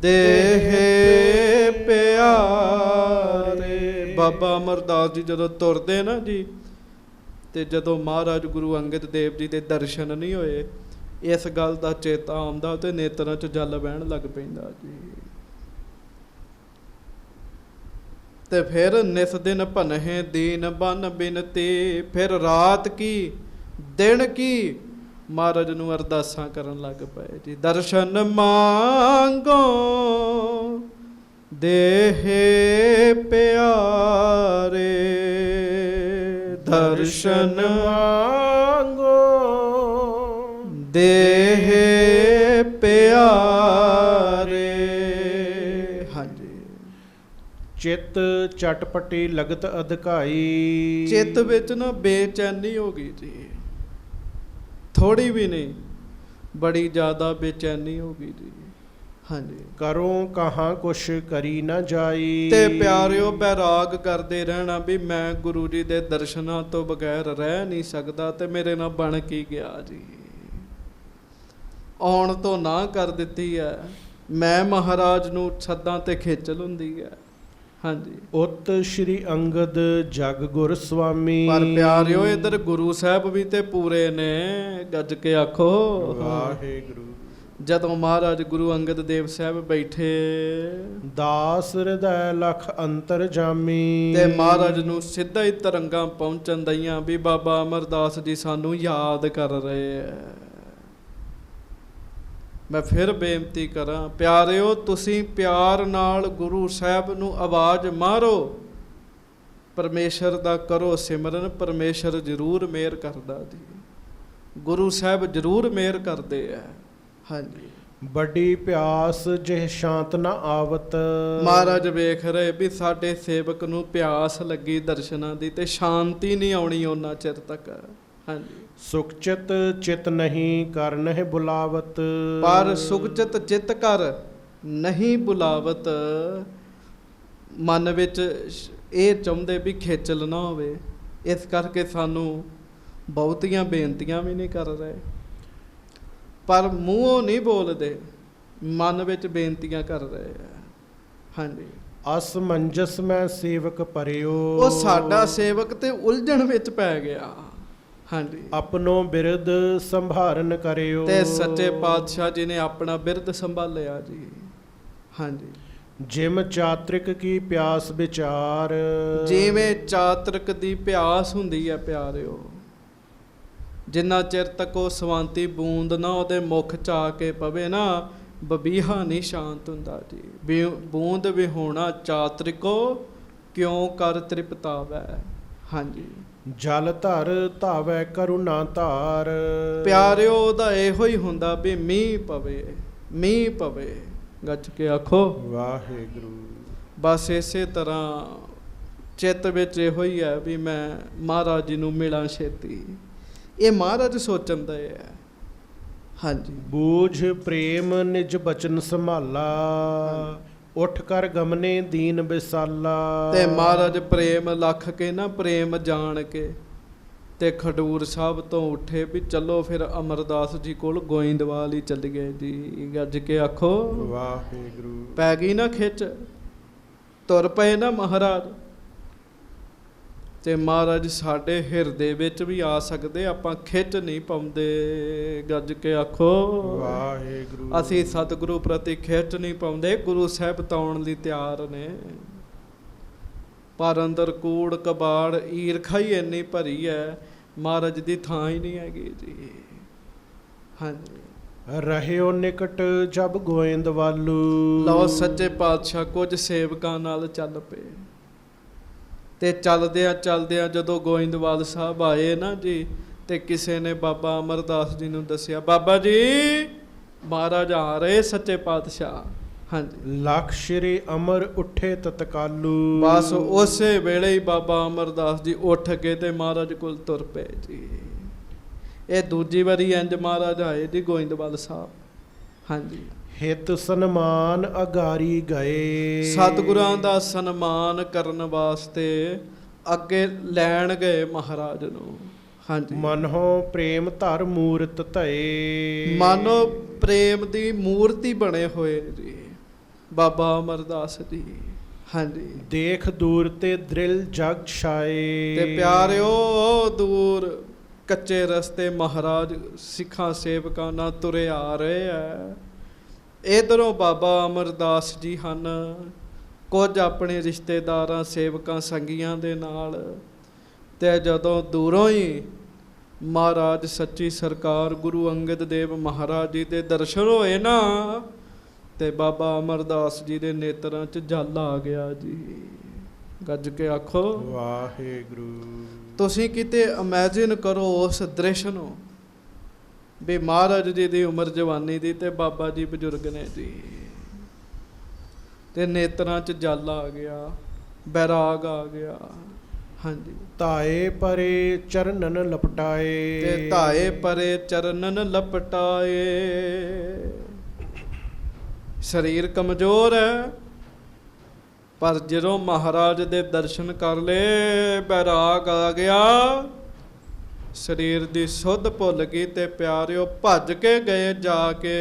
ਦੇਹੇ ਪਿਆਰੇ। ਬਾਬਾ ਅਮਰਦਾਸ ਜੀ ਜਦੋਂ ਤੁਰਦੇ ਨਾ ਜੀ, ਤੇ ਜਦੋਂ ਮਹਾਰਾਜ ਗੁਰੂ ਅੰਗਦ ਦੇਵ ਜੀ ਦੇ ਦਰਸ਼ਨ ਨਹੀਂ ਹੋਏ, ਇਸ ਗੱਲ ਦਾ ਚੇਤਾ ਆਉਂਦਾ ਤੇ ਨੇਤਰਾਂ 'ਚ ਜਲ ਵਹਿਣ ਲੱਗ ਪੈਂਦਾ ਜੀ। ਤੇ ਫਿਰ ਨਿਸ ਦਿਨ ਭਨਹਿ ਦੀਨ ਬਨ ਬਿਨਤੀ। ਫਿਰ ਰਾਤ ਕੀ ਦਿਨ ਕੀ ਮਹਾਰਾਜ ਨੂੰ ਅਰਦਾਸਾਂ ਕਰਨ ਲੱਗ ਪਏ ਜੀ। ਦਰਸ਼ਨ ਮੰਗੋ ਦੇਹੇ ਪਿਆਰੇ, ਦਰਸ਼ਨ ਮੰਗੋ ਦੇਹੇ ਪਿਆਰੇ। ਹਾਂਜੀ, ਚਿੱਤ ਚਟਪਟੀ ਲਗਤ ਅਧਿਕਾਈ। ਚਿੱਤ ਵਿੱਚ ਨਾ ਬੇਚੈਨੀ ਹੋ ਗਈ ਜੀ, ਥੋੜੀ ਵੀ ਨਹੀਂ, ਬੜੀ ਜ਼ਿਆਦਾ ਬੇਚੈਨੀ ਹੋ ਗਈ ਜੀ। ਹਾਂਜੀ, ਕਰੋ ਕਹਾਂ ਕੁਛ ਕਰੀ ਨਾ ਜਾਈ। ਤੇ ਪਿਆਰਿਓ ਬੈਰਾਗ ਕਰਦੇ ਰਹਿਣਾ ਵੀ ਮੈਂ ਗੁਰੂ ਜੀ ਦੇ ਦਰਸ਼ਨਾਂ ਤੋਂ ਬਗੈਰ ਰਹਿ ਨਹੀਂ ਸਕਦਾ, ਤੇ ਮੇਰੇ ਨਾਲ ਬਣ ਕੀ ਗਿਆ ਜੀ। ਆਉਣ ਤੋਂ ਨਾ ਕਰ ਦਿੱਤੀ ਹੈ, ਮੈਂ ਮਹਾਰਾਜ ਨੂੰ ਸੱਦਾਂ ਤੇ ਖੇਚਲ ਹੁੰਦੀ ਹੈ। ਹਾਂਜੀ, ਉਤ ਸ਼੍ਰੀ ਅੰਗਦ ਜਗ ਗੁਰ ਸੁਆਮੀ। ਪਰ ਪਿਆਰਿਓ ਇਧਰ ਗੁਰੂ ਸਾਹਿਬ ਵੀ ਤੇ ਪੂਰੇ ਨੇ, ਗੱਜ ਕੇ ਆਖੋ ਵਾਹਿਗੁਰੂ। ਜਦੋਂ ਮਹਾਰਾਜ ਗੁਰੂ ਅੰਗਦ ਦੇਵ ਸਾਹਿਬ ਬੈਠੇ, ਦਾਸ ਹਿਰਦੈ ਲਖ ਅੰਤਰ ਜਾਮੀ। ਤੇ ਮਹਾਰਾਜ ਨੂੰ ਸਿੱਧਾ ਹੀ ਤਰੰਗਾਂ ਪਹੁੰਚਣ ਦਈਆਂ ਵੀ ਬਾਬਾ ਅਮਰਦਾਸ ਜੀ ਸਾਨੂੰ ਯਾਦ ਕਰ ਰਹੇ ਆ। ਮੈਂ ਫਿਰ ਬੇਨਤੀ ਕਰਾਂ ਪਿਆਰਿਓ, ਤੁਸੀਂ ਪਿਆਰ ਨਾਲ ਗੁਰੂ ਸਾਹਿਬ ਨੂੰ ਆਵਾਜ਼ ਮਾਰੋ, ਪਰਮੇਸ਼ਰ ਦਾ ਕਰੋ ਸਿਮਰਨ, ਪਰਮੇਸ਼ਰ ਜ਼ਰੂਰ ਮਿਹਰ ਕਰਦਾ ਜੀ। ਗੁਰੂ ਸਾਹਿਬ ਜ਼ਰੂਰ ਮਿਹਰ ਕਰਦੇ ਆ। ਹਾਂਜੀ, ਵੱਡੀ ਪਿਆਸ ਜਿਹ ਸ਼ਾਂਤ ਨਾ ਆਵਤ। ਮਹਾਰਾਜ ਵੇਖ ਰਹੇ ਵੀ ਸਾਡੇ ਸੇਵਕ ਨੂੰ ਪਿਆਸ ਲੱਗੀ ਦਰਸ਼ਨਾਂ ਦੀ, ਤੇ ਸ਼ਾਂਤੀ ਨਹੀਂ ਆਉਣੀ ਉਹਨਾਂ ਚਿਰ ਤੱਕ। ਹਾਂਜੀ, ਸੁਖਚਿਤ ਚਿਤ ਨਹੀਂ ਕਰ ਨਹਿ ਬੁਲਾਵਤ। ਪਰ ਸੁਖਚਿਤ ਚਿਤ ਕਰ ਨਹੀਂ ਬੁਲਾਵਤ। ਮਨ ਵਿੱਚ ਇਹ ਚਾਹੁੰਦੇ ਵੀ ਖੇਚਲ ਨਾ ਹੋਵੇ, ਇਸ ਕਰਕੇ ਸਾਨੂੰ ਬਹੁਤੀਆਂ ਬੇਨਤੀਆਂ ਵੀ ਨਹੀਂ ਕਰ ਰਹੇ, ਪਰ ਮੂੰਹੋਂ ਨਹੀਂ ਬੋਲਦੇ, ਮਨ ਵਿੱਚ ਬੇਨਤੀਆਂ ਕਰ ਰਹੇ ਆ। ਹਾਂਜੀ, ਅਸਮੰਜਸ ਮੈਂ ਸੇਵਕ ਪਰਿਓ। ਉਹ ਸਾਡਾ ਸੇਵਕ ਤੇ ਉਲਝਣ ਵਿੱਚ ਪੈ ਗਿਆ। ਹਾਂਜੀ, ਆਪਣੋ ਬਿਰਦ ਸੰਭਾਰਨ ਕਰਿਓ। ਤੇ ਸੱਚੇ ਪਾਤਸ਼ਾਹ ਜੀ ਨੇ ਆਪਣਾ ਬਿਰਦ ਸੰਭਾਲਿਆ ਜੀ। ਹਾਂਜੀ, ਜਿਮ ਚਾਤ੍ਰਿਕ ਕੀ ਪਿਆਸ ਵਿਚਾਰ। ਜਿਵੇਂ ਚਾਤ੍ਰਿਕ ਦੀ ਪਿਆਸ ਹੁੰਦੀ ਹੈ ਪਿਆਰਿਓ, ਜਿੰਨਾ ਚਿਰ ਤੱਕ ਉਹ ਸਵਾਂਤੀ ਬੂੰਦ ਨਾ ਉਹਦੇ ਮੁਖ 'ਚ ਆ ਕੇ ਪਵੇ ਨਾ, ਬਬੀਹਾ ਨਹੀਂ ਸ਼ਾਂਤ ਹੁੰਦਾ ਜੀ। ਬੂੰਦ ਵਿਹੋਣਾ ਚਾਤ੍ਰਿਕੋ ਕਿਉਂ ਕਰ ਤ੍ਰਿਪਤਾਵੈ। ਹਾਂਜੀ, ਜਲ ਧਰ ਧਾਵੈ ਕਰੁਣਾ ਧਾਰ। ਪਿਆਰਿਓ ਉਹਦਾ ਇਹੋ ਹੀ ਹੁੰਦਾ ਵੀ ਮੀਂਹ ਪਵੇ, ਮੀਂਹ ਪਵੇ। ਗੱਜ ਕੇ ਆਖੋ ਵਾਹਿਗੁਰੂ। ਬਸ ਇਸੇ ਤਰ੍ਹਾਂ ਚਿੱਤ ਵਿੱਚ ਇਹੋ ਹੀ ਹੈ ਵੀ ਮੈਂ ਮਹਾਰਾਜ ਜੀ ਨੂੰ ਮਿਲਾਂ ਛੇਤੀ। ਇਹ ਮਹਾਰਾਜ ਸੋਚਣ ਦਾ ਹੈ। ਹਾਂਜੀ, ਬੂਝ ਪ੍ਰੇਮ ਨਿਜ ਬਚਨ ਸੰਭਾਲਾ। ਉੱਠ ਕਰ ਗਮਨੇ ਦੀਨ ਵਿਸਾਲਾ। ਤੇ ਮਹਾਰਾਜ ਪ੍ਰੇਮ ਲੱਖ ਕੇ ਨਾ, ਪ੍ਰੇਮ ਜਾਣ ਕੇ ਤੇ ਖਡੂਰ ਸਾਹਿਬ ਤੋਂ ਉੱਠੇ ਵੀ ਚਲੋ ਫਿਰ ਅਮਰਦਾਸ ਜੀ ਕੋਲ ਗੋਇੰਦਵਾਲ ਹੀ ਚੱਲ ਗਏ ਜੀ। ਗੱਜ ਕੇ ਆਖੋ ਵਾਹਿਗੁਰੂ। ਪੈ ਗਈ ਨਾ ਖਿੱਚ, ਤੁਰ ਪਏ ਨਾ ਮਹਾਰਾਜ। ਤੇ ਮਹਾਰਾਜ ਸਾਡੇ ਹਿਰਦੇ ਵਿੱਚ ਵੀ ਆ ਸਕਦੇ, ਆਪਾਂ ਖਿੱਚ ਨਹੀਂ ਪਾਉਂਦੇ। ਗੱਜ ਕੇ ਆਖੋ ਵਾਹਿਗੁਰੂ। ਅਸੀਂ ਸਤਿਗੁਰੂ ਪ੍ਰਤੀ ਖਿੱਚ ਨਹੀਂ ਪਾਉਂਦੇ, ਗੁਰੂ ਸਾਹਿਬ ਤਾਂ ਆਉਣ ਲਈ ਤਿਆਰ ਨੇ। ਪਰ ਅੰਦਰ ਕੂੜ ਕਬਾੜ ਈਰਖਾ ਹੀ ਇੰਨੀ ਭਰੀ ਹੈ, ਮਹਾਰਾਜ ਦੀ ਥਾਂ ਹੀ ਨਹੀਂ ਹੈਗੀ ਜੀ। ਹਾਂਜੀ, ਰਹਿਓ ਨਿਕਟ ਜਬ ਗੋਇੰਦਵਾਲੂ। ਲਓ ਸੱਚੇ ਪਾਤਸ਼ਾਹ ਕੁਝ ਸੇਵਕਾਂ ਨਾਲ ਚੱਲ ਪਏ, ਤੇ ਚਲਦਿਆਂ ਜਦੋਂ ਗੋਇੰਦਵਾਲ ਸਾਹਿਬ ਆਏ ਨਾ ਜੀ, ਤੇ ਕਿਸੇ ਨੇ ਬਾਬਾ ਅਮਰਦਾਸ ਜੀ ਨੂੰ ਦੱਸਿਆ, ਬਾਬਾ ਜੀ ਮਹਾਰਾਜ ਆ ਰਹੇ ਸੱਚੇ ਪਾਤਸ਼ਾਹ। ਹਾਂਜੀ, ਲਖ ਸ਼੍ਰੀ ਅਮਰ ਉੱਠੇ ਤਤਕਾਲੂ। ਬਸ ਉਸੇ ਵੇਲੇ ਹੀ ਬਾਬਾ ਅਮਰਦਾਸ ਜੀ ਉੱਠ ਕੇ ਤੇ ਮਹਾਰਾਜ ਕੋਲ ਤੁਰ ਪਏ ਜੀ। ਇਹ ਦੂਜੀ ਵਾਰੀ ਇੰਜ ਮਹਾਰਾਜ ਆਏ ਜੀ ਗੋਇੰਦਵਾਲ ਸਾਹਿਬ। ਹਾਂਜੀ, ਹਿਤ ਸਨਮਾਨ ਅਗਾਰੀ ਗਏ। ਸਤਿਗੁਰਾਂ ਦਾ ਸਨਮਾਨ ਕਰਨ ਵਾਸਤੇ ਅੱਗੇ ਲੈਣ ਗਏ ਮਹਾਰਾਜ ਨੂੰ। ਹਾਂਜੀ, ਮਨੋ ਪ੍ਰੇਮ ਧਰ ਮੂਰਤ ਧਏ। ਮਾਨੋ ਪ੍ਰੇਮ ਦੀ ਮੂਰਤੀ ਬਣੇ ਹੋਏ ਜੀ ਬਾਬਾ ਅਮਰਦਾਸ ਜੀ। ਹਾਂਜੀ, ਦੇਖ ਦੂਰ ਤੇ ਦ੍ਰਿਲ ਜਗ ਛਾਏ। ਤੇ ਪਿਆਰਿਓ ਦੂਰ ਕੱਚੇ ਰਸਤੇ ਮਹਾਰਾਜ ਸਿੱਖਾਂ ਸੇਵਕਾਂ ਨਾਲ ਤੁਰੇ ਆ ਰਹੇ ਆ। ਇਧਰੋਂ ਬਾਬਾ ਅਮਰਦਾਸ ਜੀ ਹਨ, ਕੁਝ ਆਪਣੇ ਰਿਸ਼ਤੇਦਾਰਾਂ ਸੇਵਕਾਂ ਸੰਗੀਆਂ ਦੇ ਨਾਲ। ਤੇ ਜਦੋਂ ਦੂਰੋਂ ਹੀ ਮਹਾਰਾਜ ਸੱਚੀ ਸਰਕਾਰ ਗੁਰੂ ਅੰਗਦ ਦੇਵ ਮਹਾਰਾਜ ਜੀ ਦੇ ਦਰਸ਼ਨ ਹੋਏ ਨਾ, ਤੇ ਬਾਬਾ ਅਮਰਦਾਸ ਜੀ ਦੇ ਨੇਤਰਾਂ 'ਚ ਜਲ ਆ ਗਿਆ ਜੀ। ਗੱਜ ਕੇ ਆਖੋ ਵਾਹਿਗੁਰੂ। ਤੁਸੀਂ ਕਿਤੇ ਇਮੈਜਿਨ ਕਰੋ ਉਸ ਦ੍ਰਿਸ਼ ਨੂੰ, ਵੀ ਮਹਾਰਾਜ ਜੀ ਦੀ ਉਮਰ ਜਵਾਨੀ ਦੀ ਤੇ ਬਾਬਾ ਜੀ ਬਜ਼ੁਰਗ ਨੇ ਜੀ, ਤੇ ਨੇਤਰਾਂ 'ਚ ਜਲ ਆ ਗਿਆ, ਬੈਰਾਗ ਆ ਗਿਆ। ਹਾਂਜੀ, ਧਾਏ ਪਰੇ ਚਰਨਨ ਲਪਟਾਏ। ਤੇ ਧਾਏ ਪਰੇ ਚਰਨਨ ਲਪਟਾਏ। ਸਰੀਰ ਕਮਜ਼ੋਰ ਹੈ, ਪਰ ਜਦੋਂ ਮਹਾਰਾਜ ਦੇ ਦਰਸ਼ਨ ਕਰ ਲਏ, ਬੈਰਾਗ ਆ ਗਿਆ, ਸਰੀਰ ਦੀ ਸੁੱਧ ਭੁੱਲ ਗਈ। ਤੇ ਪਿਆਰਿਓ ਭੱਜ ਕੇ ਗਏ ਜਾ ਕੇ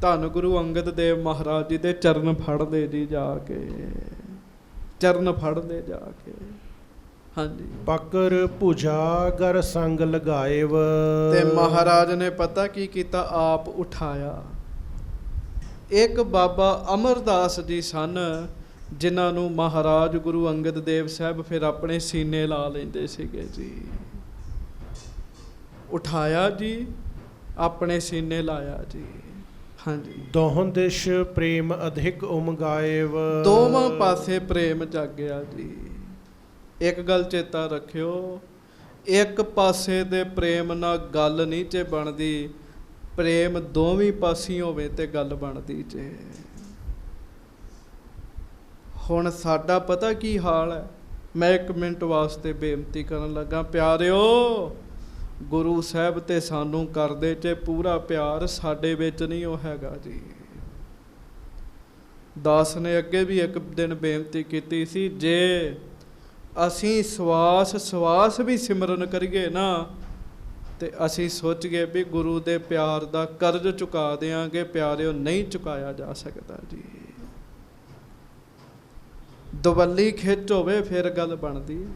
ਧੰਨ ਗੁਰੂ ਅੰਗਦ ਦੇਵ ਮਹਾਰਾਜ ਜੀ ਦੇ ਚਰਨ ਫੜਦੇ ਜੀ, ਜਾ ਕੇ ਚਰਨ ਫੜਦੇ ਜਾ ਕੇ। ਹਾਂਜੀ, ਪਕਰ ਭੁਜਾ ਗਰ ਸੰਗ ਲਗਾਏਵ। ਤੇ ਮਹਾਰਾਜ ਨੇ ਪਤਾ ਕੀ ਕੀਤਾ, ਆਪ ਉਠਾਇਆ। ਇੱਕ ਬਾਬਾ ਅਮਰਦਾਸ ਜੀ ਸਨ, ਜਿਨ੍ਹਾਂ ਨੂੰ ਮਹਾਰਾਜ ਗੁਰੂ ਅੰਗਦ ਦੇਵ ਸਾਹਿਬ ਫਿਰ ਆਪਣੇ ਸੀਨੇ ਲਾ ਲੈਂਦੇ ਸੀਗੇ ਜੀ। ਉਠਾਇਆ ਜੀ, ਆਪਣੇ ਸੀਨੇ ਲਾਇਆ ਜੀ। ਹਾਂਜੀ, ਦੋਹਾਂ ਦਿਸ਼ ਪ੍ਰੇਮ ਅਧਿਕ ਉਮਗਾਏਵ। ਦੋਵਾਂ ਪਾਸੇ ਪ੍ਰੇਮ ਜਾਗਿਆ ਜੀ। ਇੱਕ ਗੱਲ ਚੇਤਾ ਰੱਖਿਓ, ਇੱਕ ਪਾਸੇ ਦੇ ਪ੍ਰੇਮ ਨਾਲ ਗੱਲ ਨਹੀਂ ਜੇ ਬਣਦੀ, ਪ੍ਰੇਮ ਦੋਵੇਂ ਪਾਸੇ ਹੋਵੇ ਤੇ ਗੱਲ ਬਣਦੀ ਜੇ। ਹੁਣ ਸਾਡਾ ਪਤਾ ਕੀ ਹਾਲ ਹੈ, ਮੈਂ 1 ਮਿੰਟ ਵਾਸਤੇ ਬੇਨਤੀ ਕਰਨ ਲੱਗਾ। ਪਿਆਰਿਓ, ਗੁਰੂ ਸਾਹਿਬ ਤੇ ਸਾਨੂੰ ਕਰਦੇ ਜੇ ਪੂਰਾ ਪਿਆਰ, ਸਾਡੇ ਵਿੱਚ ਨਹੀਂ ਉਹ ਹੈਗਾ ਜੀ। ਦਾਸ ਨੇ ਅੱਗੇ ਵੀ ਇੱਕ ਦਿਨ ਬੇਨਤੀ ਕੀਤੀ ਸੀ, ਜੇ ਅਸੀਂ ਸਵਾਸ ਵੀ ਸਿਮਰਨ ਕਰੀਏ ਨਾ, ਤੇ ਅਸੀਂ ਸੋਚੀਏ ਵੀ ਗੁਰੂ ਦੇ ਪਿਆਰ ਦਾ ਕਰਜ਼ ਚੁਕਾ ਦਿਆਂਗੇ। ਪਿਆਰਿਓ, ਨਹੀਂ ਚੁਕਾਇਆ ਜਾ ਸਕਦਾ ਜੀ। ਦਵੱਲੀ ਖਿੱਚ ਹੋਵੇ ਫਿਰ ਗੱਲ ਬਣਦੀ।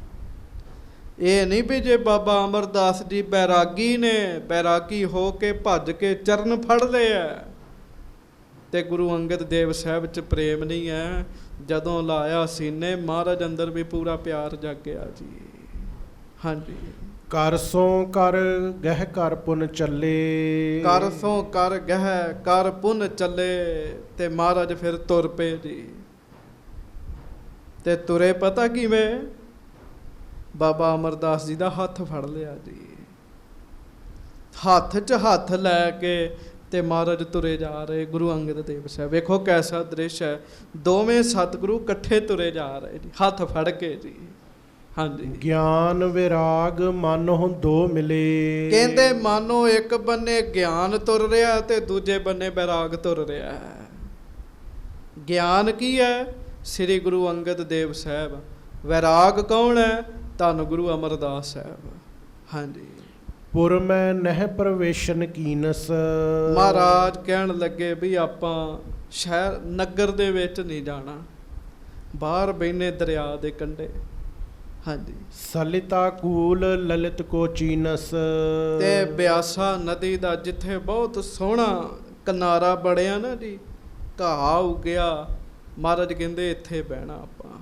ਇਹ ਨਹੀਂ ਵੀ ਜੇ ਬਾਬਾ ਅਮਰਦਾਸ ਜੀ ਬੈਰਾਗੀ ਨੇ, ਬੈਰਾਗੀ ਹੋ ਕੇ ਭੱਜ ਕੇ ਚਰਨ ਫੜ ਲਏ ਆ, ਤੇ ਗੁਰੂ ਅੰਗਦ ਦੇਵ ਸਾਹਿਬ 'ਚ ਪ੍ਰੇਮ ਨਹੀਂ ਹੈ। ਜਦੋਂ ਲਾਇਆ ਸੀਨੇ, ਮਹਾਰਾਜ ਅੰਦਰ ਵੀ ਪੂਰਾ ਪਿਆਰ ਜਾਗਿਆ ਜੀ। ਹਾਂਜੀ, ਕਰ ਸੋ ਕਰ ਗਹਿ ਕਰ ਪੁਨ ਚੱਲੇ। ਕਰ ਸੋ ਕਰ ਗਹਿ ਕਰ ਪੁਨ ਚੱਲੇ। ਤੇ ਮਹਾਰਾਜ ਫਿਰ ਤੁਰ ਪਏ ਜੀ। ਤੇ ਤੁਰੇ ਪਤਾ ਕਿਵੇਂ, ਬਾਬਾ ਅਮਰਦਾਸ ਜੀ ਦਾ ਹੱਥ ਫੜ ਲਿਆ ਜੀ। ਹੱਥ 'ਚ ਹੱਥ ਲੈ ਕੇ ਤੇ ਮਹਾਰਾਜ ਤੁਰੇ ਜਾ ਰਹੇ ਗੁਰੂ ਅੰਗਦ ਦੇਵ ਸਾਹਿਬ। ਵੇਖੋ ਕੈਸਾ ਦ੍ਰਿਸ਼ ਹੈ, ਦੋਵੇਂ ਸਤਿਗੁਰੂ ਇਕੱਠੇ ਤੁਰੇ ਜਾ ਰਹੇ ਜੀ, ਹੱਥ ਫੜ ਕੇ ਜੀ। ਹਾਂਜੀ, ਗਿਆਨ ਵਿਰਾਗ ਮਾਨੋ ਦੋ ਮਿਲੇ। ਕਹਿੰਦੇ ਮਾਨੋ ਇੱਕ ਬੰਨੇ ਗਿਆਨ ਤੁਰ ਰਿਹਾ ਤੇ ਦੂਜੇ ਬੰਨੇ ਵਿਰਾਗ ਤੁਰ ਰਿਹਾ ਹੈ। ਗਿਆਨ ਕੀ ਹੈ? ਸ੍ਰੀ ਗੁਰੂ ਅੰਗਦ ਦੇਵ ਸਾਹਿਬ। ਵਿਰਾਗ ਕੌਣ ਹੈ? ਧੰਨ ਗੁਰੂ ਅਮਰਦਾਸ ਸਾਹਿਬ। ਹਾਂਜੀ, ਪੁਰ ਮੈਂ ਨਹਿ ਪ੍ਰਵੇਸ਼ਨ ਕੀਨਸ। ਮਹਾਰਾਜ ਕਹਿਣ ਲੱਗੇ ਵੀ ਆਪਾਂ ਸ਼ਹਿਰ ਨਗਰ ਦੇ ਵਿੱਚ ਨਹੀਂ ਜਾਣਾ, ਬਾਹਰ ਬੈਨੇ ਦਰਿਆ ਦੇ ਕੰਢੇ। ਹਾਂਜੀ, ਸਲਿਤਾ ਕੂਲ ਲਲਿਤ ਕੋ ਚੀਨਸ। ਤੇ ਬਿਆਸਾ ਨਦੀ ਦਾ ਜਿੱਥੇ ਬਹੁਤ ਸੋਹਣਾ ਕਿਨਾਰਾ ਬਣਿਆ ਨਾ ਜੀ, ਘਾਹ ਉੱਗਿਆ, ਮਹਾਰਾਜ ਕਹਿੰਦੇ ਇੱਥੇ ਬਹਿਣਾ ਆਪਾਂ।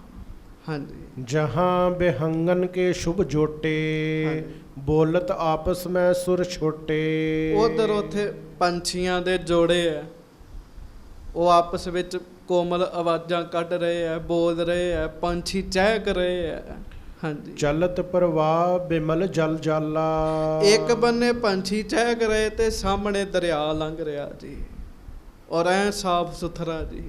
ਹਾਂਜੀ। ਜਹਾਂ ਬਿਹੰਗਨ ਕੇ ਸ਼ੁਭ ਜੋਟੇ, ਹਾਂਜੀ। ਬੋਲਤ ਆਪਸ ਮੈਂ ਸੁਰ ਛੋਟੇ। ਉਧਰ ਉੱਥੇ ਪੰਛੀਆਂ ਦੇ ਜੋੜੇ ਹੈ, ਉਹ ਆਪਸ ਵਿੱਚ ਕੋਮਲ ਆਵਾਜ਼ਾਂ ਕੱਢ ਰਹੇ ਹੈ, ਬੋਲ ਰਹੇ ਹੈ, ਪੰਛੀ ਚਹਿਕ ਰਹੇ ਹੈ। ਹਾਂਜੀ। ਚਲਤ ਪ੍ਰਵਾਹ ਬਿਮਲ ਜਲ ਜਾਲਾ। ਇੱਕ ਬੰਨੇ ਪੰਛੀ ਚਹਿਕ ਰਹੇ ਤੇ ਸਾਹਮਣੇ ਦਰਿਆ ਲੰਘ ਰਿਹਾ ਜੀ, ਔਰ ਐ ਸਾਫ ਸੁਥਰਾ ਜੀ।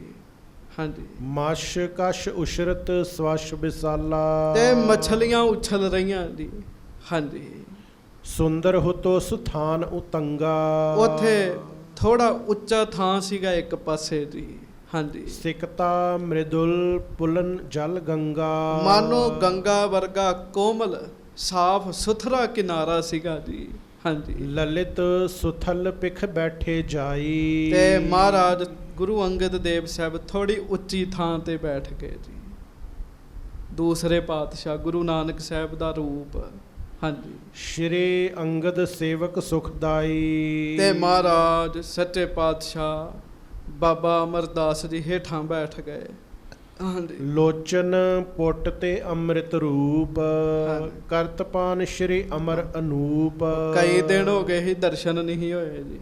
ਹਾਂਜੀ। ਮਸ਼ ਕਸ਼ ਉਸ਼ਰਤ ਸਵਸ਼ ਵਿਸਾਲਾ। ਤੇ ਮੱਛਲੀਆਂ ਉਛਲ ਰਹੀਆਂ ਜੀ। ਹਾਂਜੀ। ਸੁੰਦਰ ਹੁਤੋ ਸੁਥਾਨ ਉਤੰਗਾ। ਉੱਥੇ ਥੋੜਾ ਉੱਚਾ ਥਾਂ ਸੀਗਾ ਇੱਕ ਪਾਸੇ ਜੀ। ਹਾਂਜੀ। ਸਿਕਤਾ ਮ੍ਰਿਦੁਲ ਪੁਲਨ ਜਲ ਗੰਗਾ। ਮਾਨੋ ਗੰਗਾ ਵਰਗਾ ਕੋਮਲ ਸਾਫ ਸੁਥਰਾ ਕਿਨਾਰਾ ਸੀਗਾ ਜੀ। ਹਾਂਜੀ। ਲਲਿਤ ਸੁਥਲ ਪਿਖ ਬੈਠੇ ਜਾਈ। ਤੇ ਮਹਾਰਾਜ ਗੁਰੂ ਅੰਗਦ ਦੇਵ ਸਾਹਿਬ ਥੋੜੀ ਉੱਚੀ ਥਾਂ ਤੇ ਬੈਠ ਗਏ ਜੀ। ਦੂਸਰੇ ਪਾਤਸ਼ਾਹ ਗੁਰੂ ਨਾਨਕ ਸਾਹਿਬ ਦਾ ਰੂਪ। ਹਾਂਜੀ। ਸ਼੍ਰੀ ਅੰਗਦ ਸੇਵਕ ਸੁਖਦਾਈ। ਤੇ ਮਹਾਰਾਜ ਸੱਚੇ ਪਾਤਸ਼ਾਹ ਬਾਬਾ ਅਮਰਦਾਸ ਜੀ ਹੇਠਾਂ ਬੈਠ ਗਏ। ਹਾਂਜੀ। ਲੋਚਨ ਪੁੱਟ ਤੇ ਅੰਮ੍ਰਿਤ ਰੂਪ। ਹਾਂਜੀ। ਕਰਤਪਾਨ ਸ਼੍ਰੀ ਅਮਰ ਅਨੂਪ। ਕਈ ਦਿਨ ਹੋ ਗਏ ਹੀ ਦਰਸ਼ਨ ਨਹੀਂ ਹੋਏ ਜੀ,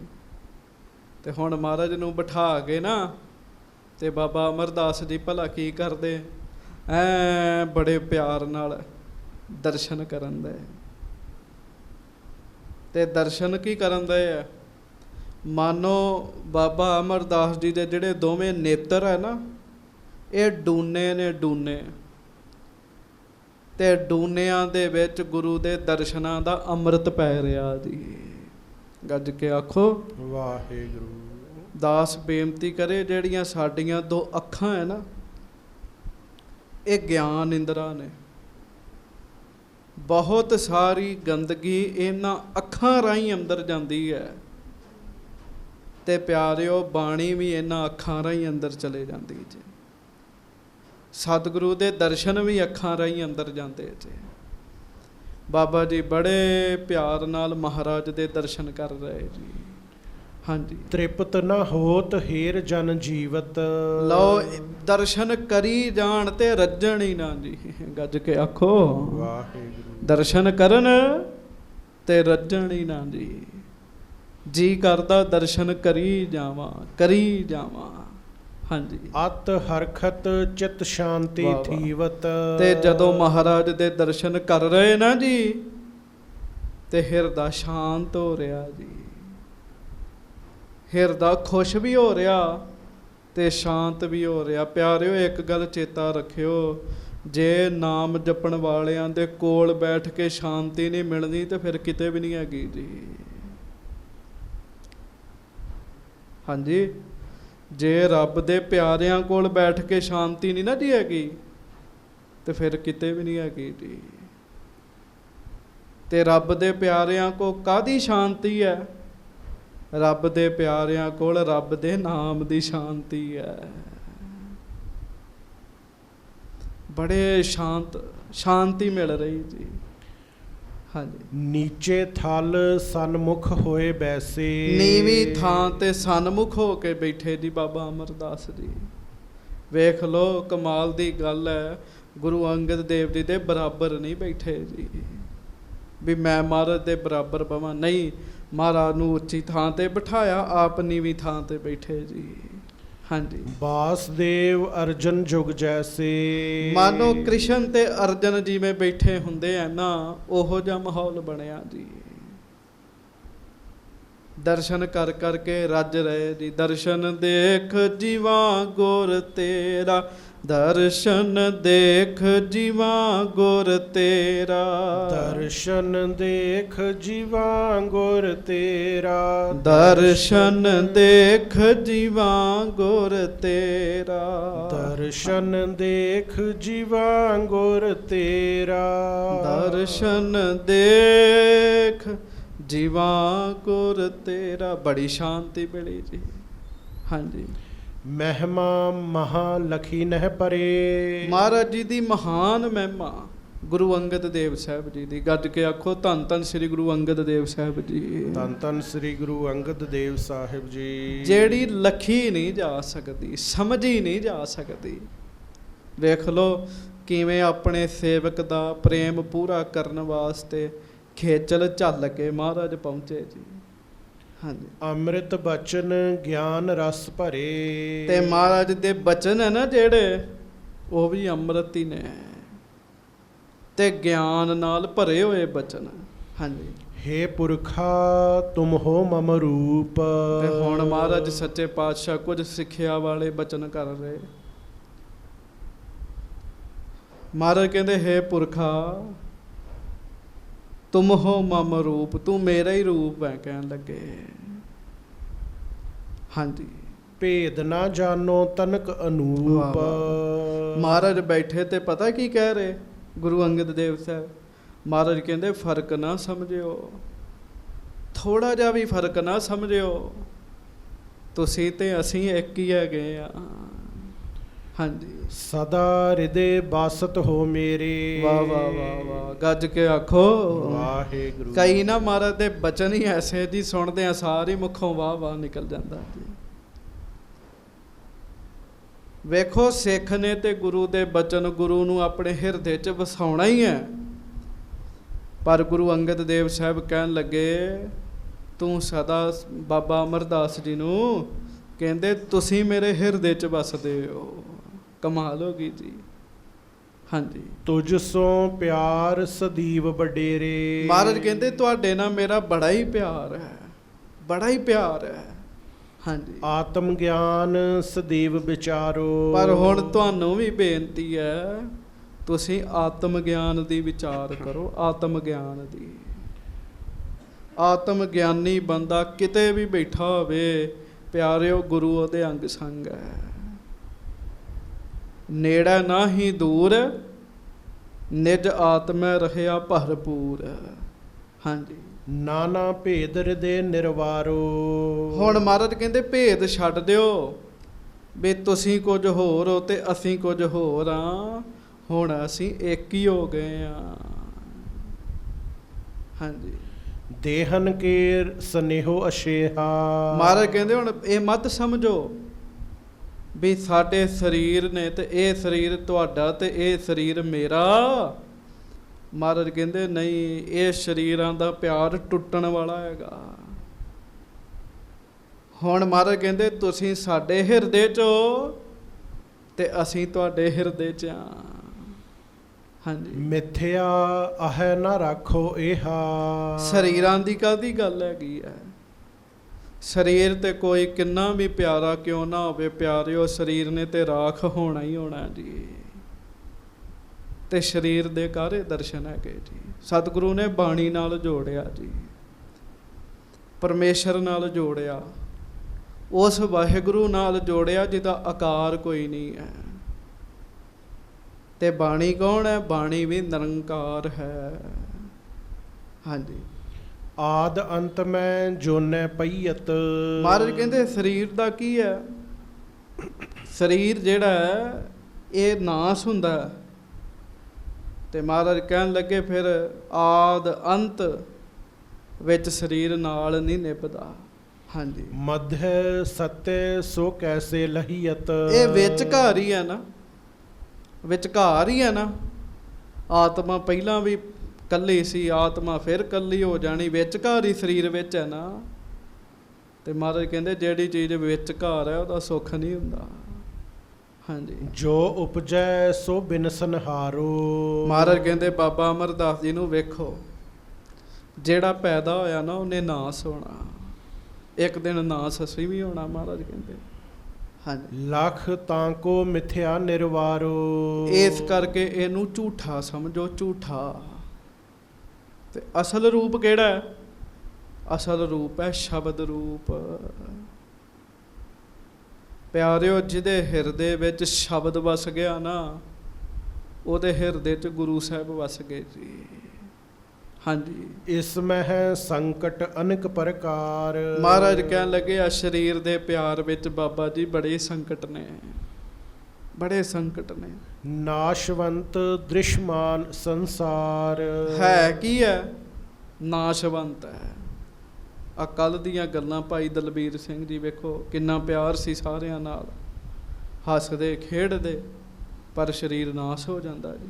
ਤੇ ਹੁਣ ਮਹਾਰਾਜ ਨੂੰ ਬਿਠਾ ਕੇ ਨਾ ਤੇ ਬਾਬਾ ਅਮਰਦਾਸ ਜੀ ਭਲਾ ਕੀ ਕਰਦੇ, ਐ ਬੜੇ ਪਿਆਰ ਨਾਲ ਦਰਸ਼ਨ ਕਰਨ ਦੇ। ਤੇ ਦਰਸ਼ਨ ਕੀ ਕਰਨ ਦੇ ਆ, ਮਾਨੋ ਬਾਬਾ ਅਮਰਦਾਸ ਜੀ ਦੇ ਜਿਹੜੇ ਦੋਵੇਂ ਨੇਤਰ ਹੈ ਨਾ, ਇਹ ਡੂਨੇ ਨੇ, ਡੂਨੇ। ਤੇ ਡੂਨਿਆਂ ਦੇ ਵਿੱਚ ਗੁਰੂ ਦੇ ਦਰਸ਼ਨਾਂ ਦਾ ਅੰਮ੍ਰਿਤ ਪੈ ਰਿਹਾ ਜੀ। ਗੱਜ ਕੇ ਆਖੋ ਵਾਹਿਗੁਰੂ। ਦਾਸ ਬੇਨਤੀ ਕਰੇ, ਜਿਹੜੀਆਂ ਸਾਡੀਆਂ ਦੋ ਅੱਖਾਂ ਹੈ ਨਾ, ਇਹ ਗਿਆਨ ਇੰਦਰਾ ਨੇ। ਬਹੁਤ ਸਾਰੀ ਗੰਦਗੀ ਇਹਨਾਂ ਅੱਖਾਂ ਰਾਹੀਂ ਅੰਦਰ ਜਾਂਦੀ ਹੈ, ਤੇ ਪਿਆਰਿਓ ਬਾਣੀ ਵੀ ਇਹਨਾਂ ਅੱਖਾਂ ਰਾਹੀਂ ਅੰਦਰ ਚਲੇ ਜਾਂਦੀ ਜੀ। ਸਤਿਗੁਰੂ ਦੇ ਦਰਸ਼ਨ ਵੀ ਅੱਖਾਂ ਰਾਹੀਂ ਅੰਦਰ ਜਾਂਦੇ ਜੀ। ਬਾਬਾ ਜੀ ਬੜੇ ਪਿਆਰ ਨਾਲ ਮਹਾਰਾਜ ਦੇ ਦਰਸ਼ਨ ਕਰ ਰਹੇ ਜੀ। ਹਾਂਜੀ। ਤ੍ਰਿਪਤ ਨ ਹੋਤ ਹੀਰ ਜਨ ਜੀਵਤ। ਲਓ ਦਰਸ਼ਨ ਕਰੀ ਜਾਣ ਤੇ ਰੱਜਣ ਹੀ ਨਾ ਜੀ। ਗੱਜ ਕੇ ਆਖੋ ਵਾਹਿਗੁਰੂ। ਦਰਸ਼ਨ ਕਰਨ ਤੇ ਰੱਜਣ ਹੀ ਨਾ ਜੀ। ਜੀ ਕਰਦਾ ਦਰਸ਼ਨ ਕਰੀ ਜਾਵਾਂ, ਕਰੀ ਜਾਵਾਂ। ਹਾਂਜੀ। ਅਤ ਹਰਖਤ ਚਿਤ ਸ਼ਾਂਤੀ ਵਾਹ ਵਾਹ। ਥੀਵਤ। ਤੇ ਜਦੋਂ ਮਹਾਰਾਜ ਦੇ ਦਰਸ਼ਨ ਕਰ ਰਹੇ ਨਾ ਜੀ, ਤੇ ਹਿਰਦਾ ਸ਼ਾਂਤ ਹੋ ਰਿਹਾ ਜੀ। ਹਿਰਦਾ ਖੁਸ਼ ਵੀ ਹੋ ਰਿਹਾ ਤੇ ਸ਼ਾਂਤ ਵੀ ਹੋ ਰਿਹਾ। ਪਿਆਰਿਓ ਇੱਕ ਗੱਲ ਚੇਤਾ ਰੱਖਿਓ, ਜੇ ਨਾਮ ਜਪਣ ਵਾਲਿਆਂ ਦੇ ਕੋਲ ਬੈਠ ਕੇ ਸ਼ਾਂਤੀ ਨਹੀਂ ਮਿਲਣੀ ਤੇ ਫਿਰ ਕਿਤੇ ਵੀ ਨਹੀਂ ਹੈਗੀ ਜੀ। ਹਾਂਜੀ। ਜੇ ਰੱਬ ਦੇ ਪਿਆਰਿਆਂ ਕੋਲ ਬੈਠ ਕੇ ਸ਼ਾਂਤੀ ਨਹੀਂ ਨਾ ਜੀ ਹੈਗੀ, ਤੇ ਫਿਰ ਕਿਤੇ ਵੀ ਨਹੀਂ ਹੈਗੀ ਜੀ। ਤੇ ਰੱਬ ਦੇ ਪਿਆਰਿਆਂ ਕੋਲ ਕਾਹਦੀ ਸ਼ਾਂਤੀ ਹੈ? ਰੱਬ ਦੇ ਪਿਆਰਿਆਂ ਕੋਲ ਰੱਬ ਦੇ ਨਾਮ ਦੀ ਸ਼ਾਂਤੀ ਹੈ। ਬੜੇ ਸ਼ਾਂਤੀ ਮਿਲ ਰਹੀ ਜੀ। ਹਾਂਜੀ। ਨੀਚੇ ਥਲ ਸਨਮੁਖ ਹੋਏ ਬੈਸੇ। ਨੀਵੀਂ ਥਾਂ ਤੇ ਸਨਮੁਖ ਹੋ ਕੇ ਬੈਠੇ ਜੀ ਬਾਬਾ ਅਮਰਦਾਸ ਜੀ। ਵੇਖ ਲਓ ਕਮਾਲ ਦੀ ਗੱਲ ਹੈ, ਗੁਰੂ ਅੰਗਦ ਦੇਵ ਜੀ ਦੇ ਬਰਾਬਰ ਨਹੀਂ ਬੈਠੇ ਜੀ, ਵੀ ਮੈਂ ਮਹਾਰਾਜ ਦੇ ਬਰਾਬਰ ਬਵਾਂ, ਨਹੀਂ। ਮਹਾਰਾਜ ਨੂੰ ਉੱਚੀ ਥਾਂ ਤੇ ਬਿਠਾਇਆ, ਆਪ ਨੀਵੀਂ ਥਾਂ ਤੇ ਬੈਠੇ ਜੀ। ਹਾਂਜੀ। ਵਾਸਦੇਵ ਅਰਜਨ ਜੁਗ ਜੈਸੇ। ਮਾਨੋ ਕ੍ਰਿਸ਼ਨ ਤੇ ਅਰਜਨ ਜਿਵੇਂ ਬੈਠੇ ਹੁੰਦੇ ਆ ਨਾ, ਉਹੋ ਜਿਹਾ ਮਾਹੌਲ ਬਣਿਆ ਜੀ। ਦਰਸ਼ਨ ਕਰ ਕਰਕੇ ਰੱਜ ਰਹੇ ਜੀ। ਦਰਸ਼ਨ ਦੇਖ ਜੀਵਾ ਗੁਰ ਤੇਰਾ, ਦਰਸ਼ਨ ਦੇਖ ਜੀਵਾ ਗੁਰ ਤੇਰਾ। ਦਰਸ਼ਨ ਦੇਖ ਜੀਵਾ ਗੁਰ ਤੇਰਾ। ਦਰਸ਼ਨ ਦੇਖ ਜੀਵਾ ਗੁਰ ਤੇਰਾ। ਦਰਸ਼ਨ ਦੇਖ ਜੀਵਾ ਗੁਰ ਤੇਰਾ। ਦਰਸ਼ਨ ਦੇਖ ਜੀਵਾ ਗੁਰ ਤੇਰਾ। ਬੜੀ ਸ਼ਾਂਤੀ ਮਿਲੀ ਜੀ। ਹਾਂਜੀ। ਮਹਿਮਾ ਮਹਾ ਲਖੀ ਨਹਿ ਪਰੇ। ਮਹਾਰਾਜ ਜੀ ਦੀ ਮਹਾਨ ਮਹਿਮਾ, ਗੁਰੂ ਅੰਗਦ ਦੇਵ ਸਾਹਿਬ ਜੀ ਦੀ। ਗੱਜ ਕੇ ਆਖੋ ਧੰਨ ਧੰਨ ਸ੍ਰੀ ਗੁਰੂ ਅੰਗਦ ਦੇਵ ਸਾਹਿਬ ਜੀ। ਧੰਨ ਧੰਨ ਸ੍ਰੀ ਗੁਰੂ ਅੰਗਦ ਦੇਵ ਸਾਹਿਬ ਜੀ। ਜਿਹੜੀ ਲਖੀ ਨਹੀਂ ਜਾ ਸਕਦੀ, ਸਮਝੀ ਨਹੀਂ ਜਾ ਸਕਦੀ। ਵੇਖ ਲਓ ਕਿਵੇਂ ਆਪਣੇ ਸੇਵਕ ਦਾ ਪ੍ਰੇਮ ਪੂਰਾ ਕਰਨ ਵਾਸਤੇ ਖੇਚਲ ਝੱਲ ਕੇ ਮਹਾਰਾਜ ਪਹੁੰਚੇ ਜੀ। ਹਾਂਜੀ, ਅੰਮ੍ਰਿਤ ਬਚਨ ਗਿਆਨ ਰਸ ਭਰੇ। ਤੇ ਮਹਾਰਾਜ ਦੇ ਬਚਨ ਹੈ ਨਾ ਜਿਹੜੇ, ਉਹ ਵੀ ਅੰਮ੍ਰਿਤ ਹੀ ਨੇ ਤੇ ਗਿਆਨ ਨਾਲ ਭਰੇ ਹੋਏ ਬਚਨ। ਹਾਂਜੀ, ਹੇ ਪੁਰਖਾ ਤੁਮ ਹੋ ਮਮ ਰੂਪ। ਤੇ ਹੁਣ ਮਹਾਰਾਜ ਸੱਚੇ ਪਾਤਸ਼ਾਹ ਕੁਝ ਸਿੱਖਿਆ ਵਾਲੇ ਬਚਨ ਕਰ ਰਹੇ। ਮਹਾਰਾਜ ਕਹਿੰਦੇ ਹੇ ਪੁਰਖਾ ਤੁਮ ਹੋ ਮਮ ਰੂਪ, ਤੂੰ ਮੇਰਾ ਹੀ ਰੂਪ ਹੈ ਕਹਿਣ ਲੱਗੇ। ਹਾਂਜੀ, ਭੇਦ ਨਾ ਜਾਣੋ ਤਨਕ ਅਨੂਪ। ਮਹਾਰਾਜ ਬੈਠੇ ਤੇ ਪਤਾ ਕੀ ਕਹਿ ਰਹੇ ਗੁਰੂ ਅੰਗਦ ਦੇਵ ਸਾਹਿਬ। ਮਹਾਰਾਜ ਕਹਿੰਦੇ ਫਰਕ ਨਾ ਸਮਝਿਓ, ਥੋੜਾ ਜਿਹਾ ਵੀ ਫਰਕ ਨਾ ਸਮਝਿਓ, ਤੁਸੀਂ ਤੇ ਅਸੀਂ ਇੱਕ ਹੀ ਹੈਗੇ ਆ। ਹਾਂਜੀ, ਸਦਾ ਹਿਰਦੇ ਬਾਸਤ ਹੋ ਮੇਰੇ। ਵਾਹ ਵਾਹ ਵਾਹ ਵਾਹ, ਗੱਜ ਕੇ ਆਖੋ ਵਾਹਿਗੁਰੂ। ਕਈ ਨਾ ਮਹਾਰਾਜ ਦੇ ਬਚਨ ਹੀ ਐਸੇ ਜੀ, ਸੁਣਦੇ ਆ ਸਾਰੇ ਮੁਖੋਂ ਵਾਹ ਵਾਹ ਨਿਕਲ ਜਾਂਦਾ ਜੀ। ਵੇਖੋ ਸਿੱਖ ਨੇ ਤੇ ਗੁਰੂ ਦੇ ਬਚਨ, ਗੁਰੂ ਨੂੰ ਆਪਣੇ ਹਿਰਦੇ 'ਚ ਵਸਾਉਣਾ ਹੀ ਹੈ। ਪਰ ਗੁਰੂ ਅੰਗਦ ਦੇਵ ਸਾਹਿਬ ਕਹਿਣ ਲੱਗੇ ਤੂੰ ਸਦਾ, ਬਾਬਾ ਅਮਰਦਾਸ ਜੀ ਨੂੰ ਕਹਿੰਦੇ ਤੁਸੀਂ ਮੇਰੇ ਹਿਰਦੇ 'ਚ ਵਸਦੇ ਹੋ। ਕਮਾਲ ਹੋ ਗਈ ਜੀ। ਹਾਂਜੀ, ਤੁਝ ਸੋ ਪਿਆਰ ਸਦੀਵ ਵਡੇਰੇ। ਮਹਾਰਾਜ ਕਹਿੰਦੇ ਤੁਹਾਡੇ ਨਾਲ ਮੇਰਾ ਬੜਾ ਹੀ ਪਿਆਰ ਹੈ, ਬੜਾ ਹੀ ਪਿਆਰ ਹੈ। ਹਾਂਜੀ, ਆਤਮ ਗਿਆਨ ਸਦੀਵ ਵਿਚਾਰੋ। ਪਰ ਹੁਣ ਤੁਹਾਨੂੰ ਵੀ ਬੇਨਤੀ ਹੈ ਤੁਸੀਂ ਆਤਮ ਗਿਆਨ ਦੀ ਵਿਚਾਰ ਕਰੋ। ਆਤਮ ਗਿਆਨ ਦੀ, ਆਤਮ ਗਿਆਨੀ ਬੰਦਾ ਕਿਤੇ ਵੀ ਬੈਠਾ ਹੋਵੇ ਪਿਆਰਿਓ, ਗੁਰੂ ਉਹਦੇ ਅੰਗ ਸੰਗ ਹੈ। ਨੇੜਾ ਨਾ ਹੀ ਦੂਰ, ਨਿਜ ਆਤਮੈ ਰਹਿਆ ਭਰਪੂਰ। ਹਾਂਜੀ, ਨਾਨਾ ਭੇਦ ਹਿਰਦੇ ਨਿਰਵਾਰੋ। ਹੁਣ ਮਹਾਰਾਜ ਕਹਿੰਦੇ ਭੇਦ ਛੱਡ ਦਿਓ ਵੀ ਤੁਸੀਂ ਕੁਝ ਹੋਰ ਹੋ ਤੇ ਅਸੀਂ ਕੁਝ ਹੋਰ ਆ। ਹੁਣ ਅਸੀਂ ਇੱਕ ਹੀ ਹੋ ਗਏ ਆ। ਹਾਂਜੀ, ਦੇਹਨ ਕੇ ਸਨੇਹੋ ਅਸ਼ੇਹਾ। ਮਹਾਰਾਜ ਕਹਿੰਦੇ ਹੁਣ ਇਹ ਮਤ ਸਮਝੋ ਵੀ ਸਾਡੇ ਸਰੀਰ ਨੇ ਤੇ ਇਹ ਸਰੀਰ ਤੁਹਾਡਾ ਤੇ ਇਹ ਸਰੀਰ ਮੇਰਾ। ਮਹਾਰਾਜ ਕਹਿੰਦੇ ਨਹੀਂ, ਇਹ ਸਰੀਰਾਂ ਦਾ ਪਿਆਰ ਟੁੱਟਣ ਵਾਲਾ ਹੈਗਾ। ਹੁਣ ਮਹਾਰਾਜ ਕਹਿੰਦੇ ਤੁਸੀਂ ਸਾਡੇ ਹਿਰਦੇ 'ਚ ਹੋ ਤੇ ਅਸੀਂ ਤੁਹਾਡੇ ਹਿਰਦੇ 'ਚ ਆ। ਹਾਂਜੀ, ਮਿਥਿਆ ਆਹੈ ਨਾ ਰੱਖੋ ਇਹਾ। ਸਰੀਰਾਂ ਦੀ ਕਾਹਦੀ ਗੱਲ ਹੈਗੀ ਹੈ। ਸਰੀਰ ਤੇ ਕੋਈ ਕਿੰਨਾ ਵੀ ਪਿਆਰਾ ਕਿਉਂ ਨਾ ਹੋਵੇ ਪਿਆਰਿਓ, ਸਰੀਰ ਨੇ ਤੇ ਰਾਖ ਹੋਣਾ ਹੀ ਹੋਣਾ ਜੀ। ਤੇ ਸਰੀਰ ਦੇ ਕਾਹਦੇ ਦਰਸ਼ਨ ਹੈਗੇ ਜੀ। ਸਤਿਗੁਰੂ ਨੇ ਬਾਣੀ ਨਾਲ ਜੋੜਿਆ ਜੀ, ਪਰਮੇਸ਼ਰ ਨਾਲ ਜੋੜਿਆ, ਉਸ ਵਾਹਿਗੁਰੂ ਨਾਲ ਜੋੜਿਆ ਜਿਹਦਾ ਆਕਾਰ ਕੋਈ ਨਹੀਂ ਹੈ। ਤੇ ਬਾਣੀ ਕੌਣ ਹੈ? ਬਾਣੀ ਵੀ ਨਿਰੰਕਾਰ ਹੈ। ਹਾਂਜੀ, ਆਦ ਅੰਤ ਮੈਂ ਜੋਨੈ ਪਈਅਤ। ਮਹਾਰਾਜ ਕਹਿੰਦੇ ਸਰੀਰ ਦਾ ਕੀ ਹੈ? ਸਰੀਰ ਜਿਹੜਾ ਹੈ ਇਹ ਨਾਸ ਹੁੰਦਾ ਹੈ। ਤੇ ਮਹਾਰਾਜ ਕਹਿਣ ਲੱਗੇ ਫਿਰ ਆਦ ਅੰਤ ਵਿੱਚ ਸਰੀਰ ਨਾਲ ਨਹੀਂ ਨਿਭਦਾ। ਹਾਂਜੀ, ਮਧ ਸਤਿ ਸੋ ਕੈਸੇ ਲਹੀਅਤ। ਇਹ ਵਿਚਕਾਰ ਹੀ ਹੈ ਨਾ, ਵਿਚਕਾਰ ਹੀ ਹੈ ਨਾ। ਆਤਮਾ ਪਹਿਲਾਂ ਵੀ ਕੱਲੀ ਸੀ, ਆਤਮਾ ਫਿਰ ਕੱਲੀ ਹੋ ਜਾਣੀ, ਵਿਚਕਾਰ ਹੀ ਸਰੀਰ ਵਿੱਚ ਹੈ ਨਾ। ਤੇ ਮਹਾਰਾਜ ਕਹਿੰਦੇ ਜਿਹੜੀ ਚੀਜ਼ ਵਿਚਕਾਰ ਹੈ ਉਹਦਾ ਸੁੱਖ ਨਹੀਂ ਹੁੰਦਾ। ਹਾਂਜੀ, ਜੋ ਉਪਜੈ ਸੋ ਬਿਨਸਨਹਾਰੋ। ਮਹਾਰਾਜ ਕਹਿੰਦੇ ਬਾਬਾ ਅਮਰਦਾਸ ਜੀ ਨੂੰ ਵੇਖੋ, ਜਿਹੜਾ ਪੈਦਾ ਹੋਇਆ ਨਾ ਉਹਨੇ ਨਾਸ ਹੋਣਾ, ਇੱਕ ਦਿਨ ਨਾਸ ਅਸੀਂ ਵੀ ਹੋਣਾ। ਮਹਾਰਾਜ ਕਹਿੰਦੇ ਹਾਂਜੀ, ਲੱਖ ਤਾਂ ਕੋ ਮਿਥਿਆ ਨਿਰਵਾਰੋ। ਇਸ ਕਰਕੇ ਇਹਨੂੰ ਝੂਠਾ ਸਮਝੋ, ਝੂਠਾ। ਤੇ ਅਸਲ ਰੂਪ ਕਿਹੜਾ ਹੈ? ਅਸਲ ਰੂਪ ਹੈ ਸ਼ਬਦ ਰੂਪ। ਪਿਆਰਿਓ, ਜਿਹਦੇ ਹਿਰਦੇ ਵਿੱਚ ਸ਼ਬਦ ਵਸ ਗਿਆ ਨਾ, ਉਹਦੇ ਹਿਰਦੇ 'ਚ ਗੁਰੂ ਸਾਹਿਬ ਵਸ ਗਏ ਜੀ। ਹਾਂਜੀ, ਇਸ ਮਹਿ ਸੰਕਟ ਅਨੇਕ ਪ੍ਰਕਾਰ। ਮਹਾਰਾਜ ਕਹਿਣ ਲੱਗੇ ਆ ਸਰੀਰ ਦੇ ਪਿਆਰ ਵਿੱਚ ਬਾਬਾ ਜੀ ਬੜੇ ਸੰਕਟ ਨੇ, ਬੜੇ ਸੰਕਟ ਨੇ। ਨਾਸ਼ਵੰਤ ਦ੍ਰਿਸ਼ਮਾਨ ਸੰਸਾਰ। ਹੈ ਕੀ ਹੈ? ਨਾਸ਼ਵੰਤ ਹੈ। ਆ ਕੱਲ੍ਹ ਦੀਆਂ ਗੱਲਾਂ ਭਾਈ ਦਲਬੀਰ ਸਿੰਘ ਜੀ ਵੇਖੋ, ਕਿੰਨਾ ਪਿਆਰ ਸੀ ਸਾਰਿਆਂ ਨਾਲ, ਹੱਸਦੇ ਖੇਡਦੇ, ਪਰ ਸਰੀਰ ਨਾਸ ਹੋ ਜਾਂਦਾ ਜੀ।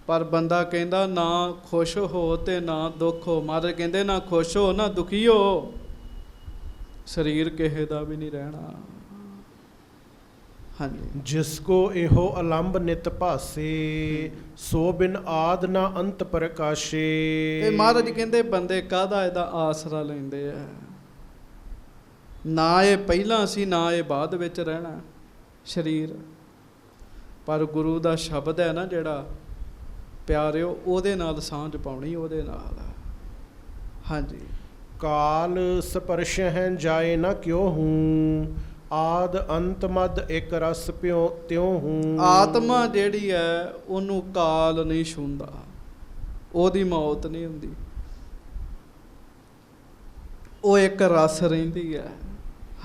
ਪਰ ਬੰਦਾ ਕਹਿੰਦਾ ਨਾ ਖੁਸ਼ ਹੋ ਤੇ ਨਾ ਦੁੱਖ ਹੋ। ਮਹਾਰਾਜ ਕਹਿੰਦੇ ਨਾ ਖੁਸ਼ ਹੋ ਨਾ ਦੁਖੀ ਹੋ, ਸਰੀਰ ਕਿਸੇ ਦਾ ਵੀ ਨਹੀਂ ਰਹਿਣਾ। ਹਾਂਜੀ। ਜਿਸ ਕੋ ਇਹੋ ਅਲੰਬ ਨਿਤ ਭਾਸੇ, ਸੋ ਬਿਨ ਆਦ ਨਾ ਅੰਤ ਪ੍ਰਕਾਸ਼ੇ। ਤੇ ਮਹਾਰਾਜ ਕਹਿੰਦੇ ਬੰਦੇ ਕਾਹਦਾ ਇਹਦਾ ਆਸਰਾ ਲੈਂਦੇ ਆ। ਨਾ ਇਹ ਪਹਿਲਾਂ ਸੀ ਨਾ ਇਹ ਬਾਅਦ ਵਿੱਚ ਰਹਿਣਾ ਸਰੀਰ। ਪਰ ਗੁਰੂ ਦਾ ਸ਼ਬਦ ਹੈ ਨਾ ਜਿਹੜਾ ਪਿਆਰਿਓ, ਉਹਦੇ ਨਾਲ ਸਾਂਝ ਪਾਉਣੀ, ਉਹਦੇ ਨਾਲ। ਹਾਂਜੀ। ਕਾਲ ਸਪਰਸ਼ ਹੈ ਜਾਏ ਨਾ ਕਿਉ ਹੂੰ, ਆਦ ਅੰਤ ਮਦ ਇੱਕ ਰਸ ਪਿਉ ਤਿਉ ਹੂੰ। ਆਤਮਾ ਜਿਹੜੀ ਹੈ ਉਹਨੂੰ ਕਾਲ ਨਹੀਂ ਛੂੰਹਦਾ, ਉਹਦੀ ਮੌਤ ਨਹੀਂ ਹੁੰਦੀ, ਉਹ ਇੱਕ ਰਸ ਰਹਿੰਦੀ ਹੈ।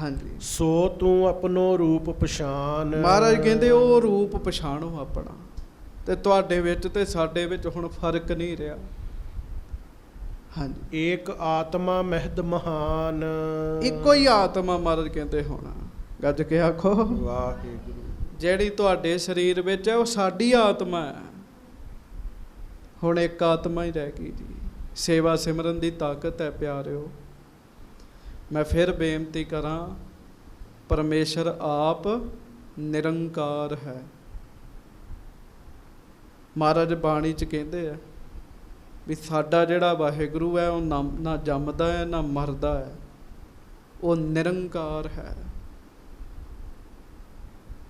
ਹਾਂਜੀ। ਸੋ ਤੂੰ ਆਪਣੋ ਰੂਪ ਪਛਾਣ। ਮਹਾਰਾਜ ਕਹਿੰਦੇ ਉਹ ਰੂਪ ਪਛਾਣੋ ਆਪਣਾ। ਤੇ ਤੁਹਾਡੇ ਵਿੱਚ ਤੇ ਸਾਡੇ ਵਿੱਚ ਹੁਣ ਫਰਕ ਨਹੀਂ ਰਿਹਾ। ਹਾਂਜੀ। ਏਕ ਆਤਮਾ ਮਹਿਦ ਮਹਾਨ। ਇੱਕੋ ਹੀ ਆਤਮਾ ਮਹਾਰਾਜ ਕਹਿੰਦੇ ਹੁਣ। ਗੱਜ ਕੇ ਆਖੋ ਵਾਹਿਗੁਰੂ। ਜਿਹੜੀ ਤੁਹਾਡੇ ਸਰੀਰ ਵਿੱਚ ਹੈ ਉਹ ਸਾਡੀ ਆਤਮਾ ਹੈ। ਹੁਣ ਇੱਕ ਆਤਮਾ ਹੀ ਰਹਿ ਗਈ ਜੀ। ਸੇਵਾ ਸਿਮਰਨ ਦੀ ਤਾਕਤ ਹੈ ਪਿਆਰਿਓ। ਮੈਂ ਫਿਰ ਬੇਨਤੀ ਕਰਾਂ, ਪਰਮੇਸ਼ਰ ਆਪ ਨਿਰੰਕਾਰ ਹੈ। ਮਹਾਰਾਜ ਬਾਣੀ 'ਚ ਕਹਿੰਦੇ ਆ ਵੀ ਸਾਡਾ ਜਿਹੜਾ ਵਾਹਿਗੁਰੂ ਹੈ ਉਹ ਨਾ ਜੰਮਦਾ ਹੈ ਨਾ ਮਰਦਾ ਹੈ, ਉਹ ਨਿਰੰਕਾਰ ਹੈ।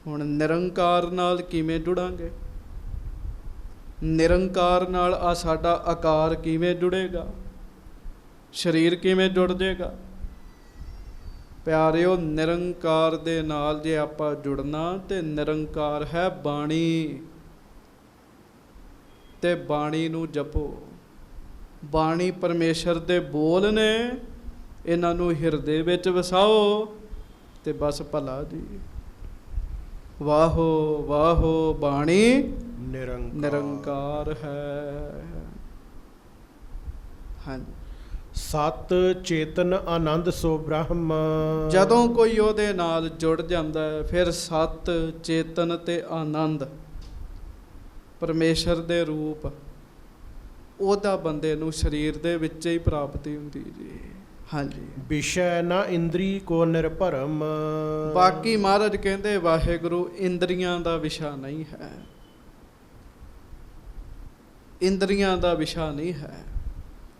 ਹੁਣ ਨਿਰੰਕਾਰ ਨਾਲ ਕਿਵੇਂ ਜੁੜਾਂਗੇ? ਨਿਰੰਕਾਰ ਨਾਲ ਆ ਸਾਡਾ ਆਕਾਰ ਕਿਵੇਂ ਜੁੜੇਗਾ? ਸਰੀਰ ਕਿਵੇਂ ਜੁੜ ਜਾਏਗਾ? ਪਿਆਰਿਓ, ਨਿਰੰਕਾਰ ਦੇ ਨਾਲ ਜੇ ਆਪਾਂ ਜੁੜਨਾ ਤੇ ਨਿਰੰਕਾਰ ਹੈ ਬਾਣੀ, ਤੇ ਬਾਣੀ ਨੂੰ ਜਪੋ। ਬਾਣੀ ਪਰਮੇਸ਼ਰ ਦੇ ਬੋਲ ਨੇ, ਇਹਨਾਂ ਨੂੰ ਹਿਰਦੇ ਵਿੱਚ ਵਸਾਓ ਤੇ ਬਸ ਭਲਾ ਜੀ। ਵਾਹੋ ਵਾਹੋ ਬਾਣੀ ਨਿਰੰਕਾਰ ਹੈ। ਹਾਂਜੀ। ਸਤ ਚੇਤਨ ਆਨੰਦ ਸੋ ਬ੍ਰਹਮ। ਜਦੋਂ ਕੋਈ ਉਹਦੇ ਨਾਲ ਜੁੜ ਜਾਂਦਾ ਹੈ ਫਿਰ ਸਤ ਚੇਤਨ ਤੇ ਆਨੰਦ, ਪਰਮੇਸ਼ਰ ਦੇ ਰੂਪ, ਉਹਦਾ ਬੰਦੇ ਨੂੰ ਸਰੀਰ ਦੇ ਵਿੱਚ ਹੀ ਪ੍ਰਾਪਤੀ ਹੁੰਦੀ ਜੀ। ਹਾਂਜੀ। ਵਿਸ਼ੈ ਨਾ ਇੰਦਰੀ ਕੋ ਨਿਰਭਰਮ। ਬਾਕੀ ਮਹਾਰਾਜ ਕਹਿੰਦੇ ਵਾਹਿਗੁਰੂ ਇੰਦਰੀਆਂ ਦਾ ਵਿਸ਼ਾ ਨਹੀਂ ਹੈ, ਇੰਦਰੀਆਂ ਦਾ ਵਿਸ਼ਾ ਨਹੀਂ ਹੈ।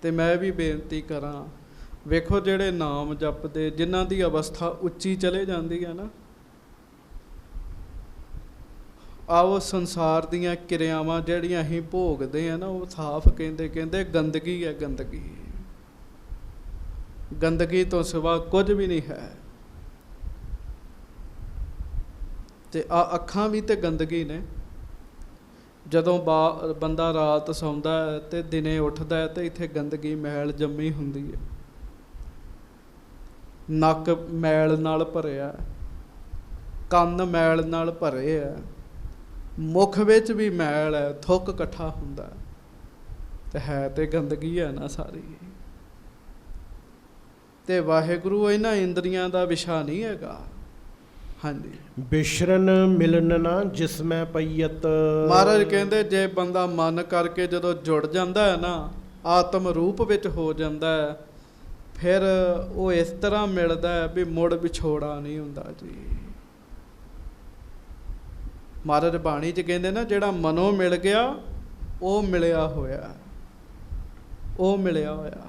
ਤੇ ਮੈਂ ਵੀ ਬੇਨਤੀ ਕਰਾਂ, ਵੇਖੋ ਜਿਹੜੇ ਨਾਮ ਜਪਦੇ, ਜਿਨ੍ਹਾਂ ਦੀ ਅਵਸਥਾ ਉੱਚੀ ਚਲੇ ਜਾਂਦੀ ਹੈ ਨਾ, ਆਓ ਸੰਸਾਰ ਦੀਆਂ ਕਿਰਿਆਵਾਂ ਜਿਹੜੀਆਂ ਅਸੀਂ ਭੋਗਦੇ ਆ ਨਾ, ਉਹ ਸਾਫ਼ ਕਹਿੰਦੇ ਗੰਦਗੀ ਹੈ, ਗੰਦਗੀ। ਗੰਦਗੀ ਤੋਂ ਸਿਵਾ ਕੁਝ ਵੀ ਨਹੀਂ ਹੈ। ਤੇ ਆ ਅੱਖਾਂ ਵੀ ਤੇ ਗੰਦਗੀ ਨੇ। ਜਦੋਂ ਬੰਦਾ ਰਾਤ ਸੌਂਦਾ ਹੈ ਤੇ ਦਿਨੇ ਉੱਠਦਾ ਹੈ ਤੇ ਇੱਥੇ ਗੰਦਗੀ ਮੈਲ ਜੰਮੀ ਹੁੰਦੀ ਹੈ। ਨੱਕ ਮੈਲ ਨਾਲ ਭਰਿਆ, ਕੰਨ ਮੈਲ ਨਾਲ ਭਰੇ ਹੈ, ਮੁਖ ਵਿੱਚ ਵੀ ਮੈਲ ਹੈ, ਥੁੱਕ ਇਕੱਠਾ ਹੁੰਦਾ ਤੇ ਹੈ ਤੇ ਗੰਦਗੀ ਹੈ ਨਾ ਸਾਰੀ। ਤੇ ਵਾਹਿਗੁਰੂ ਇਹਨਾਂ ਇੰਦਰੀਆਂ ਦਾ ਵਿਸ਼ਾ ਨਹੀਂ ਹੈਗਾ। ਹਾਂਜੀ। ਬਿਸ਼ਰਨ ਮਿਲਨ ਨਾ ਜਿਸ ਮੈਂ ਪਈਅਤ। ਮਹਾਰਾਜ ਕਹਿੰਦੇ ਜੇ ਬੰਦਾ ਮਨ ਕਰਕੇ ਜਦੋਂ ਜੁੜ ਜਾਂਦਾ ਹੈ ਨਾ, ਆਤਮ ਰੂਪ ਵਿੱਚ ਹੋ ਜਾਂਦਾ ਹੈ, ਫਿਰ ਉਹ ਇਸ ਤਰ੍ਹਾਂ ਮਿਲਦਾ ਹੈ ਵੀ ਮੁੜ ਵਿਛੋੜਾ ਨਹੀਂ ਹੁੰਦਾ ਜੀ। ਮਹਾਰਾਜ ਬਾਣੀ 'ਚ ਕਹਿੰਦੇ ਨਾ, ਜਿਹੜਾ ਮਨੋਂ ਮਿਲ ਗਿਆ ਉਹ ਮਿਲਿਆ ਹੋਇਆ, ਉਹ ਮਿਲਿਆ ਹੋਇਆ।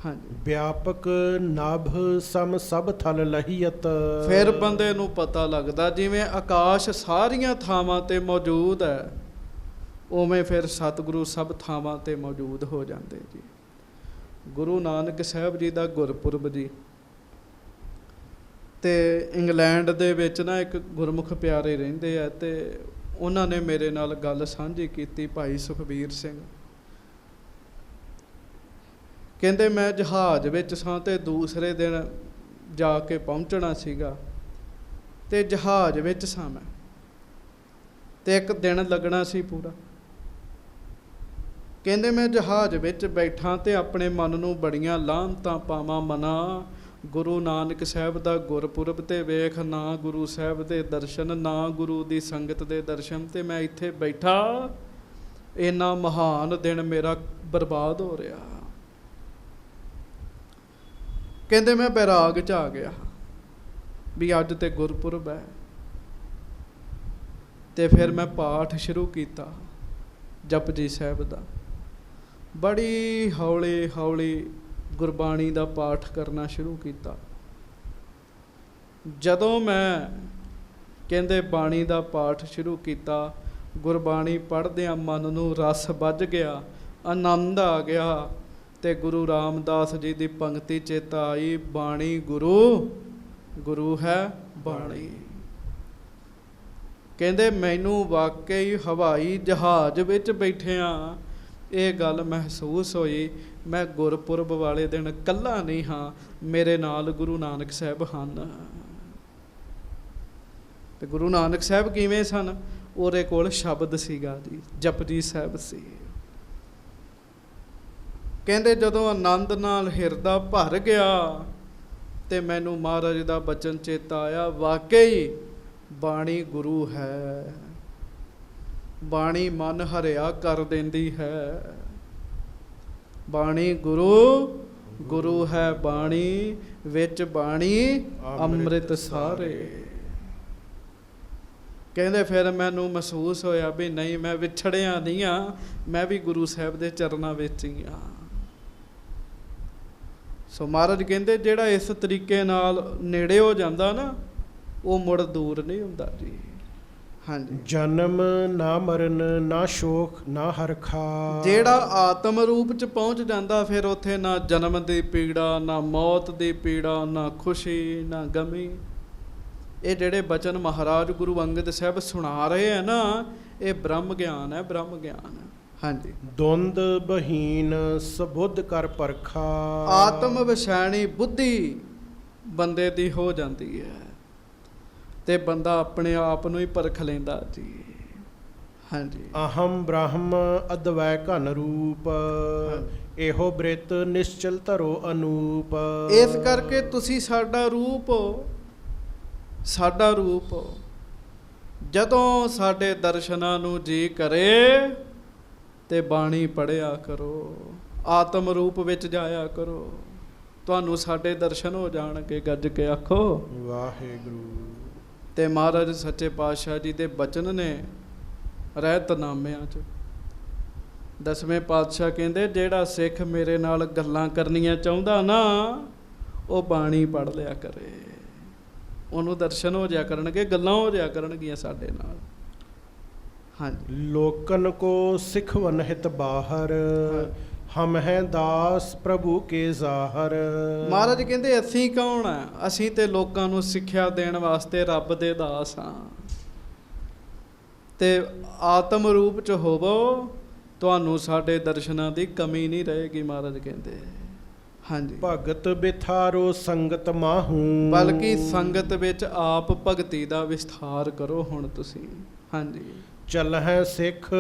ਹਾਂਜੀ। ਵਿਆਪਕ ਨਭ ਸਮ ਸਭ ਥਲ ਲਹੀਅਤ। ਫਿਰ ਬੰਦੇ ਨੂੰ ਪਤਾ ਲੱਗਦਾ ਜਿਵੇਂ ਆਕਾਸ਼ ਸਾਰੀਆਂ ਥਾਵਾਂ ਤੇ ਮੌਜੂਦ ਹੈ, ਉਵੇਂ ਫਿਰ ਸਤਿਗੁਰੂ ਸਭ ਥਾਵਾਂ ਤੇ ਮੌਜੂਦ ਹੋ ਜਾਂਦੇ ਜੀ। ਗੁਰੂ ਨਾਨਕ ਸਾਹਿਬ ਜੀ ਦਾ ਗੁਰਪੁਰਬ ਜੀ। ਤੇ ਇੰਗਲੈਂਡ ਦੇ ਵਿੱਚ ਨਾ ਇੱਕ ਗੁਰਮੁਖ ਪਿਆਰੇ ਰਹਿੰਦੇ ਆ, ਤੇ ਉਹਨਾਂ ਨੇ ਮੇਰੇ ਨਾਲ ਗੱਲ ਸਾਂਝੀ ਕੀਤੀ, ਭਾਈ ਸੁਖਬੀਰ ਸਿੰਘ। ਕਹਿੰਦੇ ਮੈਂ ਜਹਾਜ਼ ਵਿੱਚ ਸਾਂ ਤੇ ਦੂਸਰੇ ਦਿਨ ਜਾ ਕੇ ਪਹੁੰਚਣਾ ਸੀਗਾ, ਤੇ ਜਹਾਜ਼ ਵਿੱਚ ਸਾਂ ਮੈਂ, ਤੇ ਇੱਕ ਦਿਨ ਲੱਗਣਾ ਸੀ ਪੂਰਾ। ਕਹਿੰਦੇ ਮੈਂ ਜਹਾਜ਼ ਵਿੱਚ ਬੈਠਾ ਤੇ ਆਪਣੇ ਮਨ ਨੂੰ ਬੜੀਆਂ ਲਾਹਨਤਾਂ ਪਾਵਾਂ ਮਨਾ, ਗੁਰੂ ਨਾਨਕ ਸਾਹਿਬ ਦਾ ਗੁਰਪੁਰਬ ਤੇ ਵੇਖ, ਨਾ ਗੁਰੂ ਸਾਹਿਬ ਦੇ ਦਰਸ਼ਨ, ਨਾ ਗੁਰੂ ਦੀ ਸੰਗਤ ਦੇ ਦਰਸ਼ਨ, ਤੇ ਮੈਂ ਇੱਥੇ ਬੈਠਾ, ਇੰਨਾ ਮਹਾਨ ਦਿਨ ਮੇਰਾ ਬਰਬਾਦ ਹੋ ਰਿਹਾ। ਕਹਿੰਦੇ ਮੈਂ ਬੈਰਾਗ 'ਚ ਆ ਗਿਆ ਵੀ ਅੱਜ ਤੇ ਗੁਰਪੁਰਬ ਹੈ। ਤੇ ਫਿਰ ਮੈਂ ਪਾਠ ਸ਼ੁਰੂ ਕੀਤਾ ਜਪਜੀ ਸਾਹਿਬ ਦਾ, ਬੜੀ ਹੌਲੀ ਹੌਲੀ ਗੁਰਬਾਣੀ ਦਾ ਪਾਠ ਕਰਨਾ ਸ਼ੁਰੂ ਕੀਤਾ। ਜਦੋਂ ਮੈਂ ਕਹਿੰਦੇ ਬਾਣੀ ਦਾ ਪਾਠ ਸ਼ੁਰੂ ਕੀਤਾ, ਗੁਰਬਾਣੀ ਪੜ੍ਹਦਿਆਂ ਮਨ ਨੂੰ ਰਸ ਵੱਜ ਗਿਆ, ਆਨੰਦ ਆ ਗਿਆ, ਤੇ ਗੁਰੂ ਰਾਮਦਾਸ ਜੀ ਦੀ ਪੰਕਤੀ ਚੇਤਾ ਆਈ, ਬਾਣੀ ਗੁਰੂ, ਗੁਰੂ ਹੈ ਬਾਣੀ। ਕਹਿੰਦੇ ਮੈਨੂੰ ਵਾਕਈ ਹਵਾਈ ਜਹਾਜ਼ ਵਿੱਚ ਬੈਠਿਆਂ ਇਹ ਗੱਲ ਮਹਿਸੂਸ ਹੋਈ, ਮੈਂ ਗੁਰਪੁਰਬ ਵਾਲੇ ਦਿਨ ਇਕੱਲਾ ਨਹੀਂ ਹਾਂ, ਮੇਰੇ ਨਾਲ ਗੁਰੂ ਨਾਨਕ ਸਾਹਿਬ ਹਨ। ਤੇ ਗੁਰੂ ਨਾਨਕ ਸਾਹਿਬ ਕਿਵੇਂ ਸਨ? ਉਹਦੇ ਕੋਲ ਸ਼ਬਦ ਸੀਗਾ ਜੀ, ਜਪਜੀ ਸਾਹਿਬ ਸੀ। ਕਹਿੰਦੇ ਜਦੋਂ ਆਨੰਦ ਨਾਲ ਹਿਰਦਾ ਭਰ ਗਿਆ ਤੇ ਮੈਨੂੰ ਮਹਾਰਾਜ ਦਾ ਬਚਨ ਚੇਤਾ ਆਇਆ, ਵਾਕਈ ਬਾਣੀ ਗੁਰੂ ਹੈ, ਬਾਣੀ ਮਨ ਹਰਿਆ ਕਰ ਦਿੰਦੀ ਹੈ, ਬਾਣੀ ਗੁਰੂ, ਗੁਰੂ ਹੈ ਬਾਣੀ, ਵਿੱਚ ਬਾਣੀ ਅੰਮ੍ਰਿਤ ਸਾਰੇ। ਕਹਿੰਦੇ ਫਿਰ ਮੈਨੂੰ ਮਹਿਸੂਸ ਹੋਇਆ ਵੀ ਨਹੀਂ, ਮੈਂ ਵਿਛੜਿਆ ਨਹੀਂ ਆ, ਮੈਂ ਵੀ ਗੁਰੂ ਸਾਹਿਬ ਦੇ ਚਰਨਾਂ ਵਿੱਚ ਹੀ ਆ। ਸੋ ਮਹਾਰਾਜ ਕਹਿੰਦੇ ਜਿਹੜਾ ਇਸ ਤਰੀਕੇ ਨਾਲ ਨੇੜੇ ਹੋ ਜਾਂਦਾ ਨਾ, ਉਹ ਮੁੜ ਦੂਰ ਨਹੀਂ ਹੁੰਦਾ ਜੀ। ਹਾਂਜੀ, ਜਨਮ ਨਾ ਮਰਨ ਨਾ ਸ਼ੋਕ ਨਾ ਹਰਖਾ। ਜਿਹੜਾ ਆਤਮ ਰੂਪ ਚ ਪਹੁੰਚ ਜਾਂਦਾ, ਫਿਰ ਉੱਥੇ ਨਾ ਜਨਮ ਦੀ ਪੀੜਾ, ਨਾ ਮੌਤ ਦੀ ਪੀੜਾ, ਨਾ ਖੁਸ਼ੀ ਨਾ ਗਮੀ। ਇਹ ਜਿਹੜੇ ਬਚਨ ਮਹਾਰਾਜ ਗੁਰੂ ਅੰਗਦ ਸਾਹਿਬ ਸੁਣਾ ਰਹੇ ਹੈ ਨਾ, ਇਹ ਬ੍ਰਹਮ ਗਿਆਨ ਹੈ, ਬ੍ਰਹਮ ਗਿਆਨ। ਹਾਂਜੀ, ਦੁੰਦ ਬਹੀਨ ਸਬੁੱਧ ਕਰ ਪਰਖਾ। ਆਤਮ ਵਿਸ਼ੈਣੀ ਬੁੱਧੀ ਬੰਦੇ ਦੀ ਹੋ ਜਾਂਦੀ ਹੈ ਤੇ ਬੰਦਾ ਆਪਣੇ ਆਪ ਨੂੰ ਹੀ ਪਰਖ ਲੈਂਦਾ ਜੀ। ਹਾਂਜੀ, ਅਹਮ ਬ੍ਰਹਮ ਅਦਵੈ ਘਨ ਰੂਪ, ਇਹੋ ਬ੍ਰਿਤ ਨਿਸ਼ਚਲ ਧਰੋ ਅਨੂਪ। ਇਸ ਕਰਕੇ ਤੁਸੀਂ ਸਾਡਾ ਰੂਪ ਹੋ, ਸਾਡਾ ਰੂਪ ਹੋ। ਜਦੋਂ ਸਾਡੇ ਦਰਸ਼ਨਾਂ ਨੂੰ ਜੀ ਕਰੇ ਤੇ ਬਾਣੀ ਪੜ੍ਹਿਆ ਕਰੋ, ਆਤਮ ਰੂਪ ਵਿੱਚ ਜਾਇਆ ਕਰੋ, ਤੁਹਾਨੂੰ ਸਾਡੇ ਦਰਸ਼ਨ ਹੋ ਜਾਣਗੇ। ਗੱਜ ਕੇ ਆਖੋ ਵਾਹਿਗੁਰੂ। ਤੇ ਮਹਾਰਾਜ ਸੱਚੇ ਪਾਤਸ਼ਾਹ ਜੀ ਦੇ ਬਚਨ ਨੇ ਰਹਿਤਨਾਮਿਆਂ 'ਚ। 10ਵੇਂ ਪਾਤਸ਼ਾਹ ਕਹਿੰਦੇ ਜਿਹੜਾ ਸਿੱਖ ਮੇਰੇ ਨਾਲ ਗੱਲਾਂ ਕਰਨੀਆਂ ਚਾਹੁੰਦਾ ਨਾ, ਉਹ ਬਾਣੀ ਪੜ੍ਹ ਲਿਆ ਕਰੇ, ਉਹਨੂੰ ਦਰਸ਼ਨ ਹੋ ਜਾਇਆ ਕਰਨਗੇ, ਗੱਲਾਂ ਹੋ ਜਾਇਆ ਕਰਨਗੀਆਂ ਸਾਡੇ ਨਾਲ। ਹਾਂਜੀ, ਲੋਕਨ ਕੋ ਸਿਖਵਨ ਹਿਤ ਬਾਹਰ, ਹਮ ਹੈ ਦਾਸ ਪ੍ਰਭੂ ਕੇ ਜ਼ਾਹਰ। ਮਹਾਰਾਜ ਕਹਿੰਦੇ ਅਸੀਂ ਕੌਣ ਆ? ਅਸੀਂ ਤੇ ਲੋਕਾਂ ਨੂੰ ਸਿੱਖਿਆ ਦੇਣ ਵਾਸਤੇ ਰੱਬ ਦੇ ਦਾਸ ਹਾਂ। ਤੇ ਆਤਮ ਰੂਪ ਚ ਹੋਵੋ, ਤੁਹਾਨੂੰ ਸਾਡੇ ਦਰਸ਼ਨਾਂ ਦੀ ਕਮੀ ਨਹੀਂ ਰਹੇਗੀ, ਮਹਾਰਾਜ ਕਹਿੰਦੇ। ਹਾਂਜੀ, ਭਗਤ ਬਿਥਾਰੋ ਸੰਗਤ ਮਾਹੂ, ਬਲਕਿ ਸੰਗਤ ਵਿੱਚ ਆਪ ਭਗਤੀ ਦਾ ਵਿਸਥਾਰ ਕਰੋ ਹੁਣ ਤੁਸੀਂ। ਹਾਂਜੀ, ਚੱਲ ਹੈ ਸਿੱਖ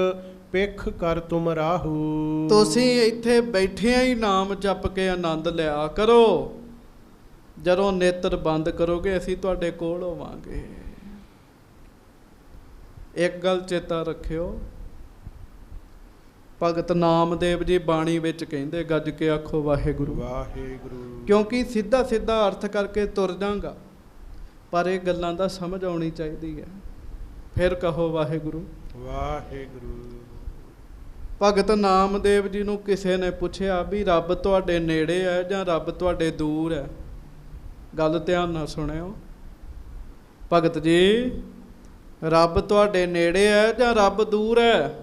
ਪਿੱਖ ਕਰ ਤੁਮ ਰਾਹੂ। ਤੁਸੀਂ ਇੱਥੇ ਬੈਠਿਆਂ ਹੀ ਨਾਮ ਜਪ ਕੇ ਆਨੰਦ ਲਿਆ ਕਰੋ, ਜਦੋਂ ਨੇਤਰ ਬੰਦ ਕਰੋਗੇ ਅਸੀਂ ਤੁਹਾਡੇ ਕੋਲ ਹੋਵਾਂਗੇ। ਇੱਕ ਗੱਲ ਚੇਤਾ ਰੱਖਿਓ, ਭਗਤ ਨਾਮਦੇਵ ਜੀ ਬਾਣੀ ਵਿੱਚ ਕਹਿੰਦੇ, ਗੱਜ ਕੇ ਆਖੋ ਵਾਹਿਗੁਰੂ ਵਾਹਿਗੁਰੂ। ਕਿਉਂਕਿ ਸਿੱਧਾ ਸਿੱਧਾ ਅਰਥ ਕਰਕੇ ਤੁਰ ਜਾਵਾਂਗਾ, ਪਰ ਇਹ ਗੱਲਾਂ ਦਾ ਸਮਝ ਆਉਣੀ ਚਾਹੀਦੀ ਹੈ। ਫਿਰ ਕਹੋ ਵਾਹਿਗੁਰੂ ਵਾਹਿਗੁਰੂ। ਭਗਤ ਨਾਮਦੇਵ ਜੀ ਨੂੰ ਕਿਸੇ ਨੇ ਪੁੱਛਿਆ ਵੀ ਰੱਬ ਤੁਹਾਡੇ ਨੇੜੇ ਹੈ ਜਾਂ ਰੱਬ ਤੁਹਾਡੇ ਦੂਰ ਹੈ? ਗੱਲ ਧਿਆਨ ਨਾਲ ਸੁਣਿਓ। ਭਗਤ ਜੀ, ਰੱਬ ਤੁਹਾਡੇ ਨੇੜੇ ਹੈ ਜਾਂ ਰੱਬ ਦੂਰ ਹੈ?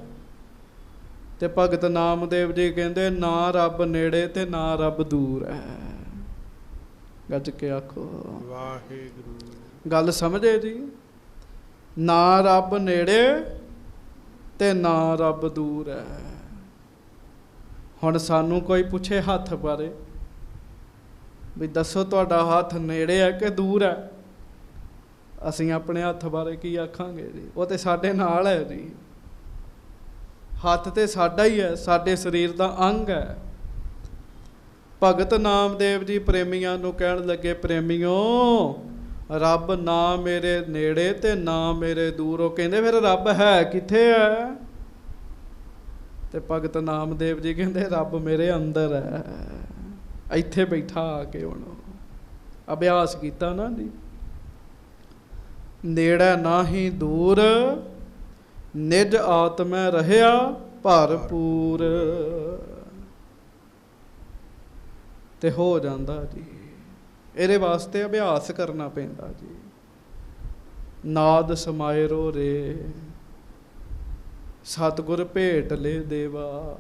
ਤੇ ਭਗਤ ਨਾਮਦੇਵ ਜੀ ਕਹਿੰਦੇ ਨਾ ਰੱਬ ਨੇੜੇ ਤੇ ਨਾ ਰੱਬ ਦੂਰ ਹੈ। ਗੱਜ ਕੇ ਆਖੋ ਵਾਹਿਗੁਰੂ। ਗੱਲ ਸਮਝੇ ਜੀ? ਨਾ ਰੱਬ ਨੇੜੇ ਤੇ ਨਾ ਰੱਬ ਦੂਰ ਹੈ। ਹੁਣ ਸਾਨੂੰ ਕੋਈ ਪੁੱਛੇ ਹੱਥ ਬਾਰੇ ਵੀ ਦੱਸੋ ਤੁਹਾਡਾ ਹੱਥ ਨੇੜੇ ਹੈ ਕਿ ਦੂਰ ਹੈ, ਅਸੀਂ ਆਪਣੇ ਹੱਥ ਬਾਰੇ ਕੀ ਆਖਾਂਗੇ ਜੀ? ਉਹ ਤੇ ਸਾਡੇ ਨਾਲ ਹੈ ਜੀ। ਹੱਥ ਤੇ ਸਾਡਾ ਹੀ ਹੈ, ਸਾਡੇ ਸਰੀਰ ਦਾ ਅੰਗ ਹੈ। ਭਗਤ ਨਾਮਦੇਵ ਜੀ ਪ੍ਰੇਮੀਆਂ ਨੂੰ ਕਹਿਣ ਲੱਗੇ, ਪ੍ਰੇਮੀਓ ਰੱਬ ਨਾ ਮੇਰੇ ਨੇੜੇ ਤੇ ਨਾ ਮੇਰੇ ਦੂਰ। ਉਹ ਕਹਿੰਦੇ ਫਿਰ ਰੱਬ ਹੈ ਕਿੱਥੇ ਹੈ? ਤੇ ਭਗਤ ਨਾਮਦੇਵ ਜੀ ਕਹਿੰਦੇ ਰੱਬ ਮੇਰੇ ਅੰਦਰ ਹੈ, ਇੱਥੇ ਬੈਠਾ ਆ ਕੇ। ਹੁਣ ਅਭਿਆਸ ਕੀਤਾ ਨਾ ਜੀ, ਨੇੜੇ ਨਾਹੀਂ ਦੂਰ, ਨਿਜ ਆਤਮੈ ਰਹਿਆ ਭਰਪੂਰ, ਤੇ ਹੋ ਜਾਂਦਾ ਜੀ। ਇਹਦੇ ਵਾਸਤੇ ਅਭਿਆਸ ਕਰਨਾ ਪੈਂਦਾ ਜੀ। ਨਾਦ ਸਮਾਏ ਰੋ ਰੇ, ਸਤਿਗੁਰ ਭੇਟ ਲੈ ਦੇਵਾ।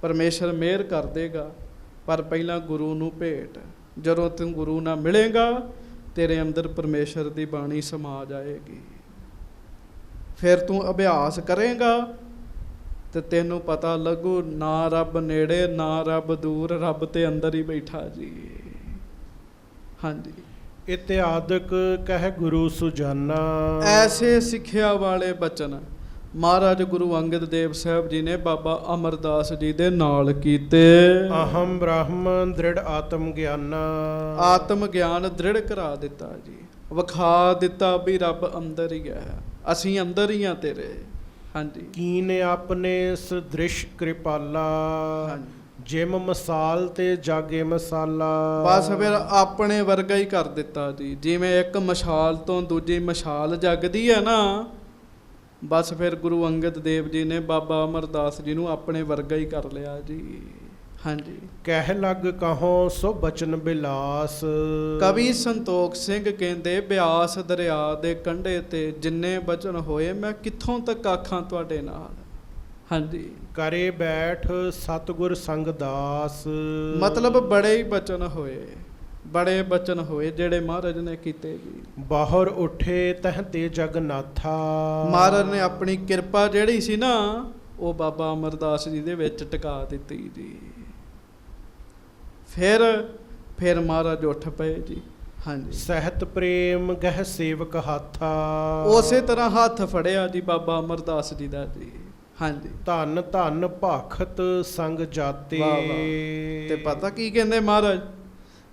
ਪਰਮੇਸ਼ਰ ਮਿਹਰ ਕਰ ਦੇਗਾ, ਪਰ ਪਹਿਲਾਂ ਗੁਰੂ ਨੂੰ ਭੇਟ। ਜਦੋਂ ਤੂੰ ਗੁਰੂ ਨਾਲ ਮਿਲੇਗਾ, ਤੇਰੇ ਅੰਦਰ ਪਰਮੇਸ਼ਰ ਦੀ ਬਾਣੀ ਸਮਾ ਜਾਏਗੀ। ਫਿਰ ਤੂੰ ਅਭਿਆਸ ਕਰੇਗਾ ਤੇ ਤੈਨੂੰ ਪਤਾ ਲੱਗੂ, ਨਾ ਰੱਬ ਨੇੜੇ ਨਾ ਰੱਬ ਦੂਰ, ਰੱਬ ਤੇ ਅੰਦਰ ਹੀ ਬੈਠਾ ਜੀ। ਹਾਂਜੀ, ਇਤਿਆਦਿਕ ਕਹਿ ਗੁਰੂ ਸੁਜਾਨਾ। ਐਸੇ ਸਿੱਖਿਆ ਵਾਲੇ ਬਚਨ ਮਹਾਰਾਜ ਗੁਰੂ ਅੰਗਦ ਦੇਵ ਸਾਹਿਬ ਜੀ ਨੇ ਬਾਬਾ ਅਮਰਦਾਸ ਜੀ ਦੇ ਨਾਲ ਕੀਤੇ। ਅਹੰ ਬ੍ਰਹਮ ਦ੍ਰਿੜ ਆਤਮ ਗਿਆਨਾ। ਆਤਮ ਗਿਆਨ ਦ੍ਰਿੜ ਕਰਾ ਦਿੱਤਾ ਜੀ, ਵਿਖਾ ਦਿੱਤਾ ਵੀ ਰੱਬ ਅੰਦਰ ਹੀ ਹੈ, ਅਸੀਂ ਅੰਦਰ ਹੀ ਆ ਤੇਰੇ। ਹਾਂਜੀ, ਕੀਨ ਆਪਣੇ ਸਦ੍ਰਿਸ਼ ਕਿਰਪਾਲਾ। ਹਾਂਜੀ, ਜਿਮ ਮਸਾਲ ਤੇ ਜਾਗੇ ਮਸਾਲਾ। ਬਸ ਫਿਰ ਆਪਣੇ ਵਰਗਾ ਹੀ ਕਰ ਦਿੱਤਾ ਜੀ। ਜਿਵੇਂ ਇੱਕ ਮਸ਼ਾਲ ਤੋਂ ਦੂਜੀ ਮਸ਼ਾਲ ਜਗਦੀ ਹੈ ਨਾ, ਬਸ ਫਿਰ ਗੁਰੂ ਅੰਗਦ ਦੇਵ ਜੀ ਨੇ ਬਾਬਾ ਅਮਰਦਾਸ ਜੀ ਨੂੰ ਆਪਣੇ ਵਰਗਾ ਹੀ ਕਰ ਲਿਆ ਜੀ। ਹਾਂਜੀ, ਕਹਿ ਲੱਗ ਕਹੋ ਸੋ ਬਚਨ ਬਿਲਾਸ। ਕਵੀ ਸੰਤੋਖ ਸਿੰਘ ਕਹਿੰਦੇ, ਬਿਆਸ ਦਰਿਆ ਦੇ ਕੰਢੇ ਤੇ ਜਿੰਨੇ ਬਚਨ ਹੋਏ, ਮੈਂ ਕਿੱਥੋਂ ਤੱਕ ਆਖਾਂ ਤੁਹਾਡੇ ਨਾਲ। ਹਾਂਜੀ, ਕਰੇ ਬੈਠ ਸਤਿਗੁਰ ਸੰਗ ਦਾਸ। ਮਤਲਬ ਬੜੇ ਹੀ ਬਚਨ ਹੋਏ, ਬੜੇ ਬਚਨ ਹੋਏ ਜਿਹੜੇ ਮਹਾਰਾਜ ਨੇ ਕੀਤੇ ਜੀ। ਬਾਹਰ ਉੱਠੇ ਤਹ ਤੇ ਜਗਨਾਥਾ। ਮਹਾਰਾਜ ਨੇ ਆਪਣੀ ਕਿਰਪਾ ਜਿਹੜੀ ਸੀ ਨਾ, ਉਹ ਬਾਬਾ ਅਮਰਦਾਸ ਜੀ ਦੇ ਵਿੱਚ ਟਿਕਾ ਦਿੱਤੀ ਜੀ। ਫਿਰ ਮਹਾਰਾਜ ਉੱਠ ਪਏ ਜੀ। ਹਾਂਜੀ, ਸਹਿਤ ਪ੍ਰੇਮ ਗਹਿ ਸੇਵਕ ਹਾਥਾ। ਉਸੇ ਤਰ੍ਹਾਂ ਹੱਥ ਫੜਿਆ ਜੀ ਬਾਬਾ ਅਮਰਦਾਸ ਜੀ ਦਾ ਜੀ। ਹਾਂਜੀ, ਧੰਨ ਧੰਨ ਭਾਖਤ ਸੰਗ ਜਾਤੇ। ਵਾਹ ਵਾਹ। ਤੇ ਪਤਾ ਕੀ ਕਹਿੰਦੇ ਮਹਾਰਾਜ?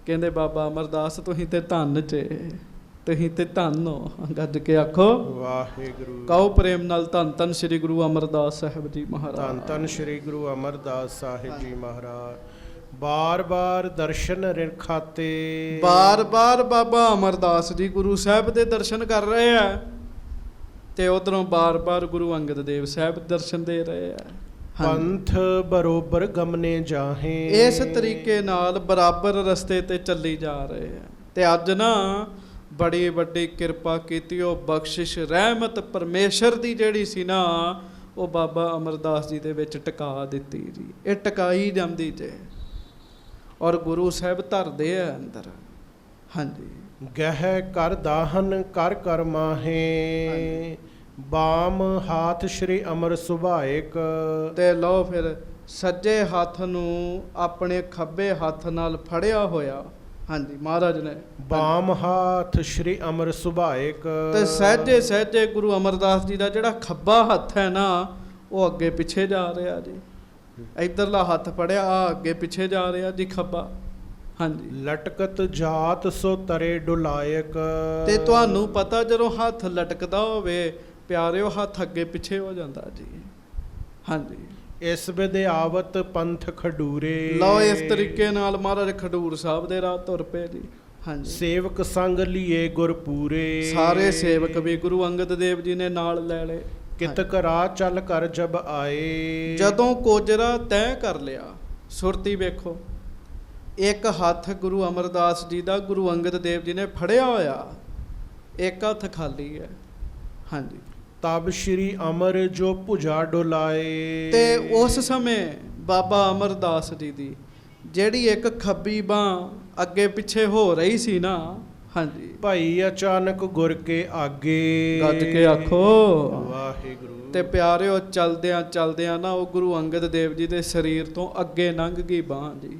ਕਹਿੰਦੇ ਬਾਬਾ ਅਮਰਦਾਸ ਤੁਸੀਂ ਤੇ ਧੰਨ ਚ, ਤੁਸੀਂ ਤੇ ਧੰਨ ਹੋ। ਗੱਜ ਕੇ ਆਖੋ ਵਾਹਿਗੁਰੂ। ਕਹੋ ਪ੍ਰੇਮ ਨਾਲ, ਧੰਨ ਧੰਨ ਸ੍ਰੀ ਗੁਰੂ ਅਮਰਦਾਸ ਸਾਹਿਬ ਜੀ ਮਹਾਰਾਜ। ਧੰਨ ਧੰਨ ਸ੍ਰੀ ਗੁਰੂ ਅਮਰਦਾਸ ਸਾਹਿਬ ਜੀ ਮਹਾਰਾਜ। ਬਾਰ ਬਾਰ ਦਰਸ਼ਨ ਰਿਖਾਤੇ। ਬਾਰ ਬਾਰ ਬਾਬਾ ਅਮਰਦਾਸ ਜੀ ਗੁਰੂ ਸਾਹਿਬ ਦੇ ਦਰਸ਼ਨ ਕਰ ਰਹੇ ਆ, ਤੇ ਉਧਰੋਂ ਬਾਰ ਬਾਰ ਗੁਰੂ ਅੰਗਦ ਦੇਵ ਸਾਹਿਬ ਦਰਸ਼ਨ ਦੇ ਰਹੇ ਆ। ਪੰਥ ਬਰੋਬਰ ਗਮਨੇ ਜਾਹੇ। ਇਸ ਤਰੀਕੇ ਨਾਲ ਬਰਾਬਰ ਰਸਤੇ ਤੇ ਚੱਲੀ ਜਾ ਰਹੇ ਆ। ਤੇ ਅੱਜ ਨਾ ਬੜੀ ਵੱਡੀ ਕਿਰਪਾ ਕੀਤੀ, ਉਹ ਬਖਸ਼ਿਸ਼ ਰਹਿਮਤ ਪਰਮੇਸ਼ਰ ਦੀ ਜਿਹੜੀ ਸੀ ਨਾ, ਉਹ ਬਾਬਾ ਅਮਰਦਾਸ ਜੀ ਦੇ ਵਿੱਚ ਟਿਕਾ ਦਿੱਤੀ ਜੀ। ਇਹ ਟਿਕਾਈ ਜਾਂਦੀ ਜੇ, ਔਰ ਗੁਰੂ ਸਾਹਿਬ ਧਰਦੇ ਆ ਅੰਦਰ। ਹਾਂਜੀ, ਗਹਿ ਕਰ ਦਾਹਨ ਕਰ ਕਰ ਮਾਹੇ। ਬਾਮ ਹਾਥ ਸ਼੍ਰੀ ਅਮਰ ਸੁਭਾਇਕ। ਤੇ ਲਓ ਫਿਰ ਸੱਜੇ ਹੱਥ ਨੂੰ ਆਪਣੇ ਖੱਬੇ ਹੱਥ ਨਾਲ ਫੜਿਆ ਹੋਇਆ। ਹਾਂਜੀ, ਮਹਾਰਾਜ ਨੇ ਬਾਮ ਹਾਥ ਸ਼੍ਰੀ ਅਮਰ ਸੁਭਾਇਕ। ਤੇ ਸਹਿਜੇ ਸਹਿਜੇ ਗੁਰੂ ਅਮਰਦਾਸ ਜੀ ਦਾ ਜਿਹੜਾ ਖੱਬਾ ਹੱਥ ਹੈ ਨਾ, ਉਹ ਅੱਗੇ ਪਿੱਛੇ ਜਾ ਰਿਹਾ ਜੀ। ਇਧਰਲਾ ਹੱਥ ਫੜਿਆ, ਆ ਅੱਗੇ ਪਿੱਛੇ ਜਾ ਰਿਹਾ ਜੀ ਖੱਬਾ। ਹਾਂਜੀ, ਲਟਕਤ ਜਾਤ ਸੋ ਤਰੇ ਡੁਲਾਇਕ। ਤੇ ਤੁਹਾਨੂੰ ਪਤਾ ਜਦੋਂ ਹੱਥ ਲਟਕਦਾ ਹੋਵੇ ਪਿਆਰਿਓ, ਹੱਥ ਅੱਗੇ ਪਿੱਛੇ ਹੋ ਜਾਂਦਾ ਜੀ। ਹਾਂਜੀ, ਇਸ ਵਿਦਿਆਵਤ ਪੰਥ ਖਡੂਰੇ। ਲਓ ਇਸ ਤਰੀਕੇ ਨਾਲ ਮਹਾਰਾਜ ਖਡੂਰ ਸਾਹਿਬ ਦੇ ਰਾਹ ਤੁਰ ਪਏ ਜੀ। ਹਾਂਜੀ, ਸੇਵਕ ਸੰਗ ਲੀਏ ਗੁਰਪੂਰੇ। ਸਾਰੇ ਸੇਵਕ ਵੀ ਗੁਰੂ ਅੰਗਦ ਦੇਵ ਜੀ ਨੇ ਨਾਲ ਲੈ ਲਏ। ਕਿਤਕ ਰਾਹ ਚੱਲ ਕਰ ਜਬ ਆਏ। ਜਦੋਂ ਕੋਜਰਾ ਤੈਅ ਕਰ ਲਿਆ, ਸੁਰਤੀ ਵੇਖੋ, ਇੱਕ ਹੱਥ ਗੁਰੂ ਅਮਰਦਾਸ ਜੀ ਦਾ ਗੁਰੂ ਅੰਗਦ ਦੇਵ ਜੀ ਨੇ ਫੜਿਆ ਹੋਇਆ, ਇੱਕ ਹੱਥ ਖਾਲੀ ਹੈ। ਹਾਂਜੀ, ਤਬ ਸ਼੍ਰੀ ਅਮਰ ਜੋ ਭੁਜਾ ਡੁਲਾਏ। ਤੇ ਉਸ ਸਮੇਂ ਬਾਬਾ ਅਮਰਦਾਸ ਜੀ ਦੀ ਜਿਹੜੀ ਇੱਕ ਖੱਬੀ ਬਾਂਹ ਅੱਗੇ ਪਿੱਛੇ ਹੋ ਰਹੀ ਸੀ ਨਾ, ਹਾਂਜੀ, ਭਾਈ ਅਚਾਨਕ ਗੁਰ ਕੇ ਆਗੇ। ਗੱਜ ਕੇ ਆਖੋ ਵਾਹਿਗੁਰੂ। ਤੇ ਪਿਆਰਿਓ, ਚਲਦਿਆਂ ਚਲਦਿਆਂ ਨਾ ਉਹ ਗੁਰੂ ਅੰਗਦ ਦੇਵ ਜੀ ਦੇ ਸਰੀਰ ਤੋਂ ਅੱਗੇ ਲੰਘ ਗਈ ਬਾਂਹ ਜੀ।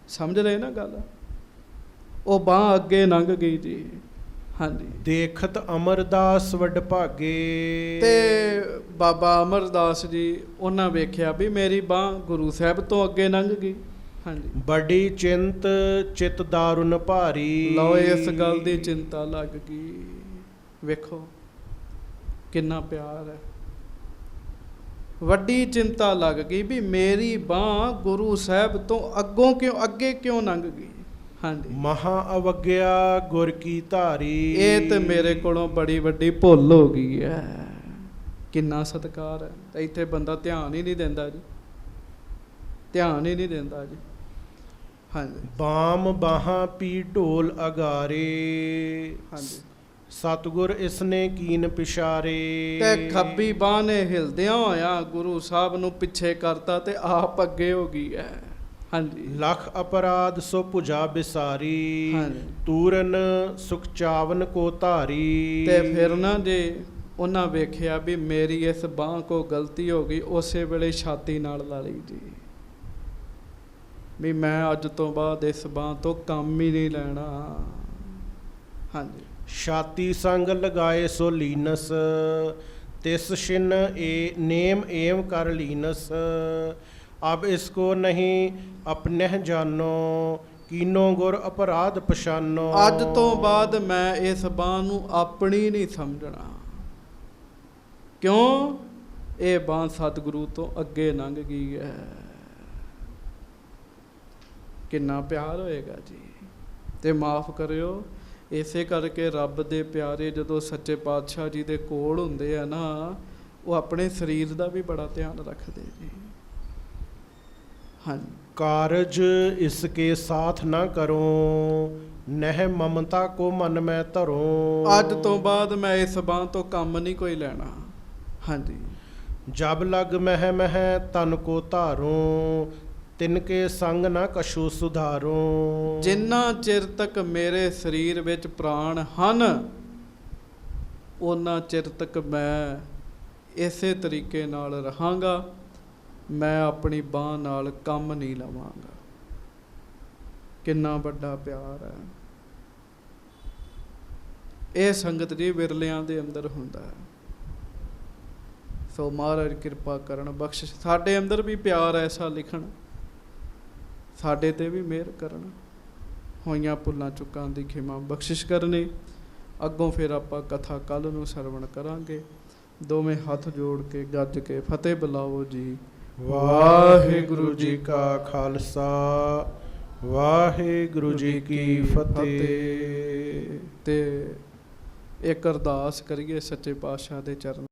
ਸਮਝ ਰਹੇ ਨਾ ਗੱਲ? ਉਹ ਬਾਂਹ ਅੱਗੇ ਲੰਘ ਗਈ ਜੀ। ਹਾਂਜੀ, ਦੇਖਤ ਅਮਰਦਾਸ ਵੱਡ ਭਾਗੇ। ਤੇ ਬਾਬਾ ਅਮਰਦਾਸ ਜੀ ਉਹਨਾਂ ਵੇਖਿਆ ਵੀ ਮੇਰੀ ਬਾਂਹ ਗੁਰੂ ਸਾਹਿਬ ਤੋਂ ਅੱਗੇ ਲੰਘ ਗਈ। ਹਾਂਜੀ। ਬੜੀ ਚਿੰਤ ਚਿਤ ਦਾਰੁਨ ਭਾਰੀ। ਲਓ ਇਸ ਗੱਲ ਦੀ ਚਿੰਤਾ ਲੱਗ ਗਈ। ਵੇਖੋ ਕਿੰਨਾ ਪਿਆਰ ਹੈ। ਵੱਡੀ ਚਿੰਤਾ ਲੱਗ ਗਈ ਵੀ ਮੇਰੀ ਬਾਂਹ ਗੁਰੂ ਸਾਹਿਬ ਤੋਂ ਅੱਗੇ ਕਿਉਂ ਲੰਘ ਗਈ। ਹਾਂਜੀ। ਮਹਾ ਅਵਗਿਆ ਗੁਰ ਕੀ ਧਾਰੀ। ਇਹ ਤੇ ਮੇਰੇ ਕੋਲੋਂ ਬੜੀ ਵੱਡੀ ਭੁੱਲ ਹੋ ਗਈ ਹੈ। ਕਿੰਨਾ ਸਤਿਕਾਰ ਹੈ। ਤਾਂ ਇੱਥੇ ਬੰਦਾ ਧਿਆਨ ਹੀ ਨਹੀਂ ਦਿੰਦਾ ਜੀ, ਧਿਆਨ ਹੀ ਨਹੀਂ ਦਿੰਦਾ ਜੀ। ਹਾਂਜੀ। ਬਾਮ ਬਾਹਾਂ ਪੀ ਢੋਲ ਅਗਾਰੇ। ਹਾਂਜੀ। ਸਤਿਗੁਰ ਇਸਨੇ ਕੀਨ ਪਿਸ਼ਾਰੇ। ਤੇ ਖੱਬੀ ਬਾਂਹ ਨੇ ਹਿਲਦਿਆਂ ਹੋਇਆ ਗੁਰੂ ਸਾਹਿਬ ਨੂੰ ਪਿੱਛੇ ਕਰਤਾ ਤੇ ਆਪ ਅੱਗੇ ਹੋ ਗਈ ਹੈ। ਹਾਂਜੀ। ਲਖ ਅਪਰਾਧ ਸੋ ਭੁਜਾ ਬਿਸਾਰੀ। ਹਾਂਜੀ। ਤੂਰਨ ਸੁਖ ਚਾਵਨ ਕੋ ਧਾਰੀ। ਤੇ ਫਿਰ ਨਾ ਜੇ ਉਹਨਾਂ ਵੇਖਿਆ ਵੀ ਮੇਰੀ ਇਸ ਬਾਂਹ ਕੋ ਗਲਤੀ ਹੋ ਗਈ, ਉਸੇ ਵੇਲੇ ਛਾਤੀ ਨਾਲ ਲਾ ਲਈ ਜੀ ਵੀ ਮੈਂ ਅੱਜ ਤੋਂ ਬਾਅਦ ਇਸ ਬਾਂਹ ਤੋਂ ਕੰਮ ਹੀ ਨਹੀਂ ਲੈਣਾ। ਹਾਂਜੀ। ਛਾਤੀ ਸੰਗ ਲਗਾਏ ਸੋ ਲੀਨਸ। ਤਿਸ ਛਿਨ ਨੇਮ ਏਮ ਕਰ ਲੀਨਸ। ਅਬ ਇਸਕੋ ਨਹੀਂ ਆਪਣੇ ਜਾਨੋ। ਕੀਨੋ ਗੁਰ ਅਪਰਾਧ ਪਛਾਨੋ। ਅੱਜ ਤੋਂ ਬਾਅਦ ਮੈਂ ਇਸ ਬਾਂਹ ਨੂੰ ਆਪਣੀ ਨਹੀਂ ਸਮਝਣਾ। ਕਿਉਂ? ਇਹ ਬਾਂਹ ਸਤਿਗੁਰੂ ਤੋਂ ਅੱਗੇ ਲੰਘ ਗਈ ਹੈ। ਕਿੰਨਾ ਪਿਆਰ ਹੋਏਗਾ ਜੀ। ਤੇ ਮਾਫ ਕਰਿਓ, ਇਸੇ ਕਰਕੇ ਰੱਬ ਦੇ ਪਿਆਰੇ ਜਦੋਂ ਸੱਚੇ ਪਾਤਸ਼ਾਹ ਜੀ ਦੇ ਕੋਲ ਹੁੰਦੇ ਆ ਨਾ, ਉਹ ਆਪਣੇ ਸਰੀਰ ਦਾ ਵੀ ਬੜਾ ਧਿਆਨ ਰੱਖਦੇ ਜੀ। ਹਾਂਜੀ। ਕਾਰਜ ਇਸਕੇ ਸਾਥ ਨਾ ਕਰੋ। ਨਹਿ ਮਮਤਾ ਕੋ ਮਨ ਮੈਂ ਧਰੋ। ਅੱਜ ਤੋਂ ਬਾਅਦ ਮੈਂ ਇਸ ਬਾਂਹ ਤੋਂ ਕੰਮ ਨਹੀਂ ਕੋਈ ਲੈਣਾ। ਹਾਂਜੀ। ਜਬ ਲਗ ਮਹਿ ਤਨ ਕੋ ਧਾਰੋ। ਤਿਨਕੇ ਸੰਗ ਨਾ ਕਛੂ ਸੁਧਾਰੋ। ਜਿੰਨਾ ਚਿਰ ਤੱਕ ਮੇਰੇ ਸਰੀਰ ਵਿੱਚ ਪ੍ਰਾਣ ਹਨ, ਉਹਨਾਂ ਚਿਰ ਤੱਕ ਮੈਂ ਇਸੇ ਤਰੀਕੇ ਨਾਲ ਰਹਾਂਗਾ। ਮੈਂ ਆਪਣੀ ਬਾਂਹ ਨਾਲ ਕੰਮ ਨਹੀਂ ਲਵਾਂਗਾ। ਕਿੰਨਾ ਵੱਡਾ ਪਿਆਰ ਹੈ। ਇਹ ਸੰਗਤ ਜੀ ਵਿਰਲਿਆਂ ਦੇ ਅੰਦਰ ਹੁੰਦਾ ਹੈ। ਸੋ ਮਹਾਰਾਜ ਕਿਰਪਾ ਕਰਨ, ਬਖਸ਼ਿਸ਼ ਸਾਡੇ ਅੰਦਰ ਵੀ ਪਿਆਰ ਐਸਾ ਲਿਖਣ, ਸਾਡੇ ਤੇ ਵੀ ਮਿਹਰ ਕਰਨ, ਹੋਈਆਂ ਭੁੱਲਾਂ ਚੁੱਕਾਂ ਦੀ ਖਿਮਾ ਬਖਸ਼ਿਸ਼ ਕਰਨੀ। ਅੱਗੋਂ ਫਿਰ ਆਪਾਂ ਕਥਾ ਕੱਲ੍ਹ ਨੂੰ ਸਰਵਣ ਕਰਾਂਗੇ। ਦੋਵੇਂ ਹੱਥ ਜੋੜ ਕੇ ਗੱਜ ਕੇ ਫਤਿਹ ਬੁਲਾਓ ਜੀ। ਵਾਹਿਗੁਰੂ ਜੀ ਕਾ ਖਾਲਸਾ, ਵਾਹਿਗੁਰੂ ਜੀ ਕੀ ਫਤਿਹ। ਤੇ ਇੱਕ ਅਰਦਾਸ ਕਰੀਏ ਸੱਚੇ ਪਾਤਸ਼ਾਹ ਦੇ ਚਰਨ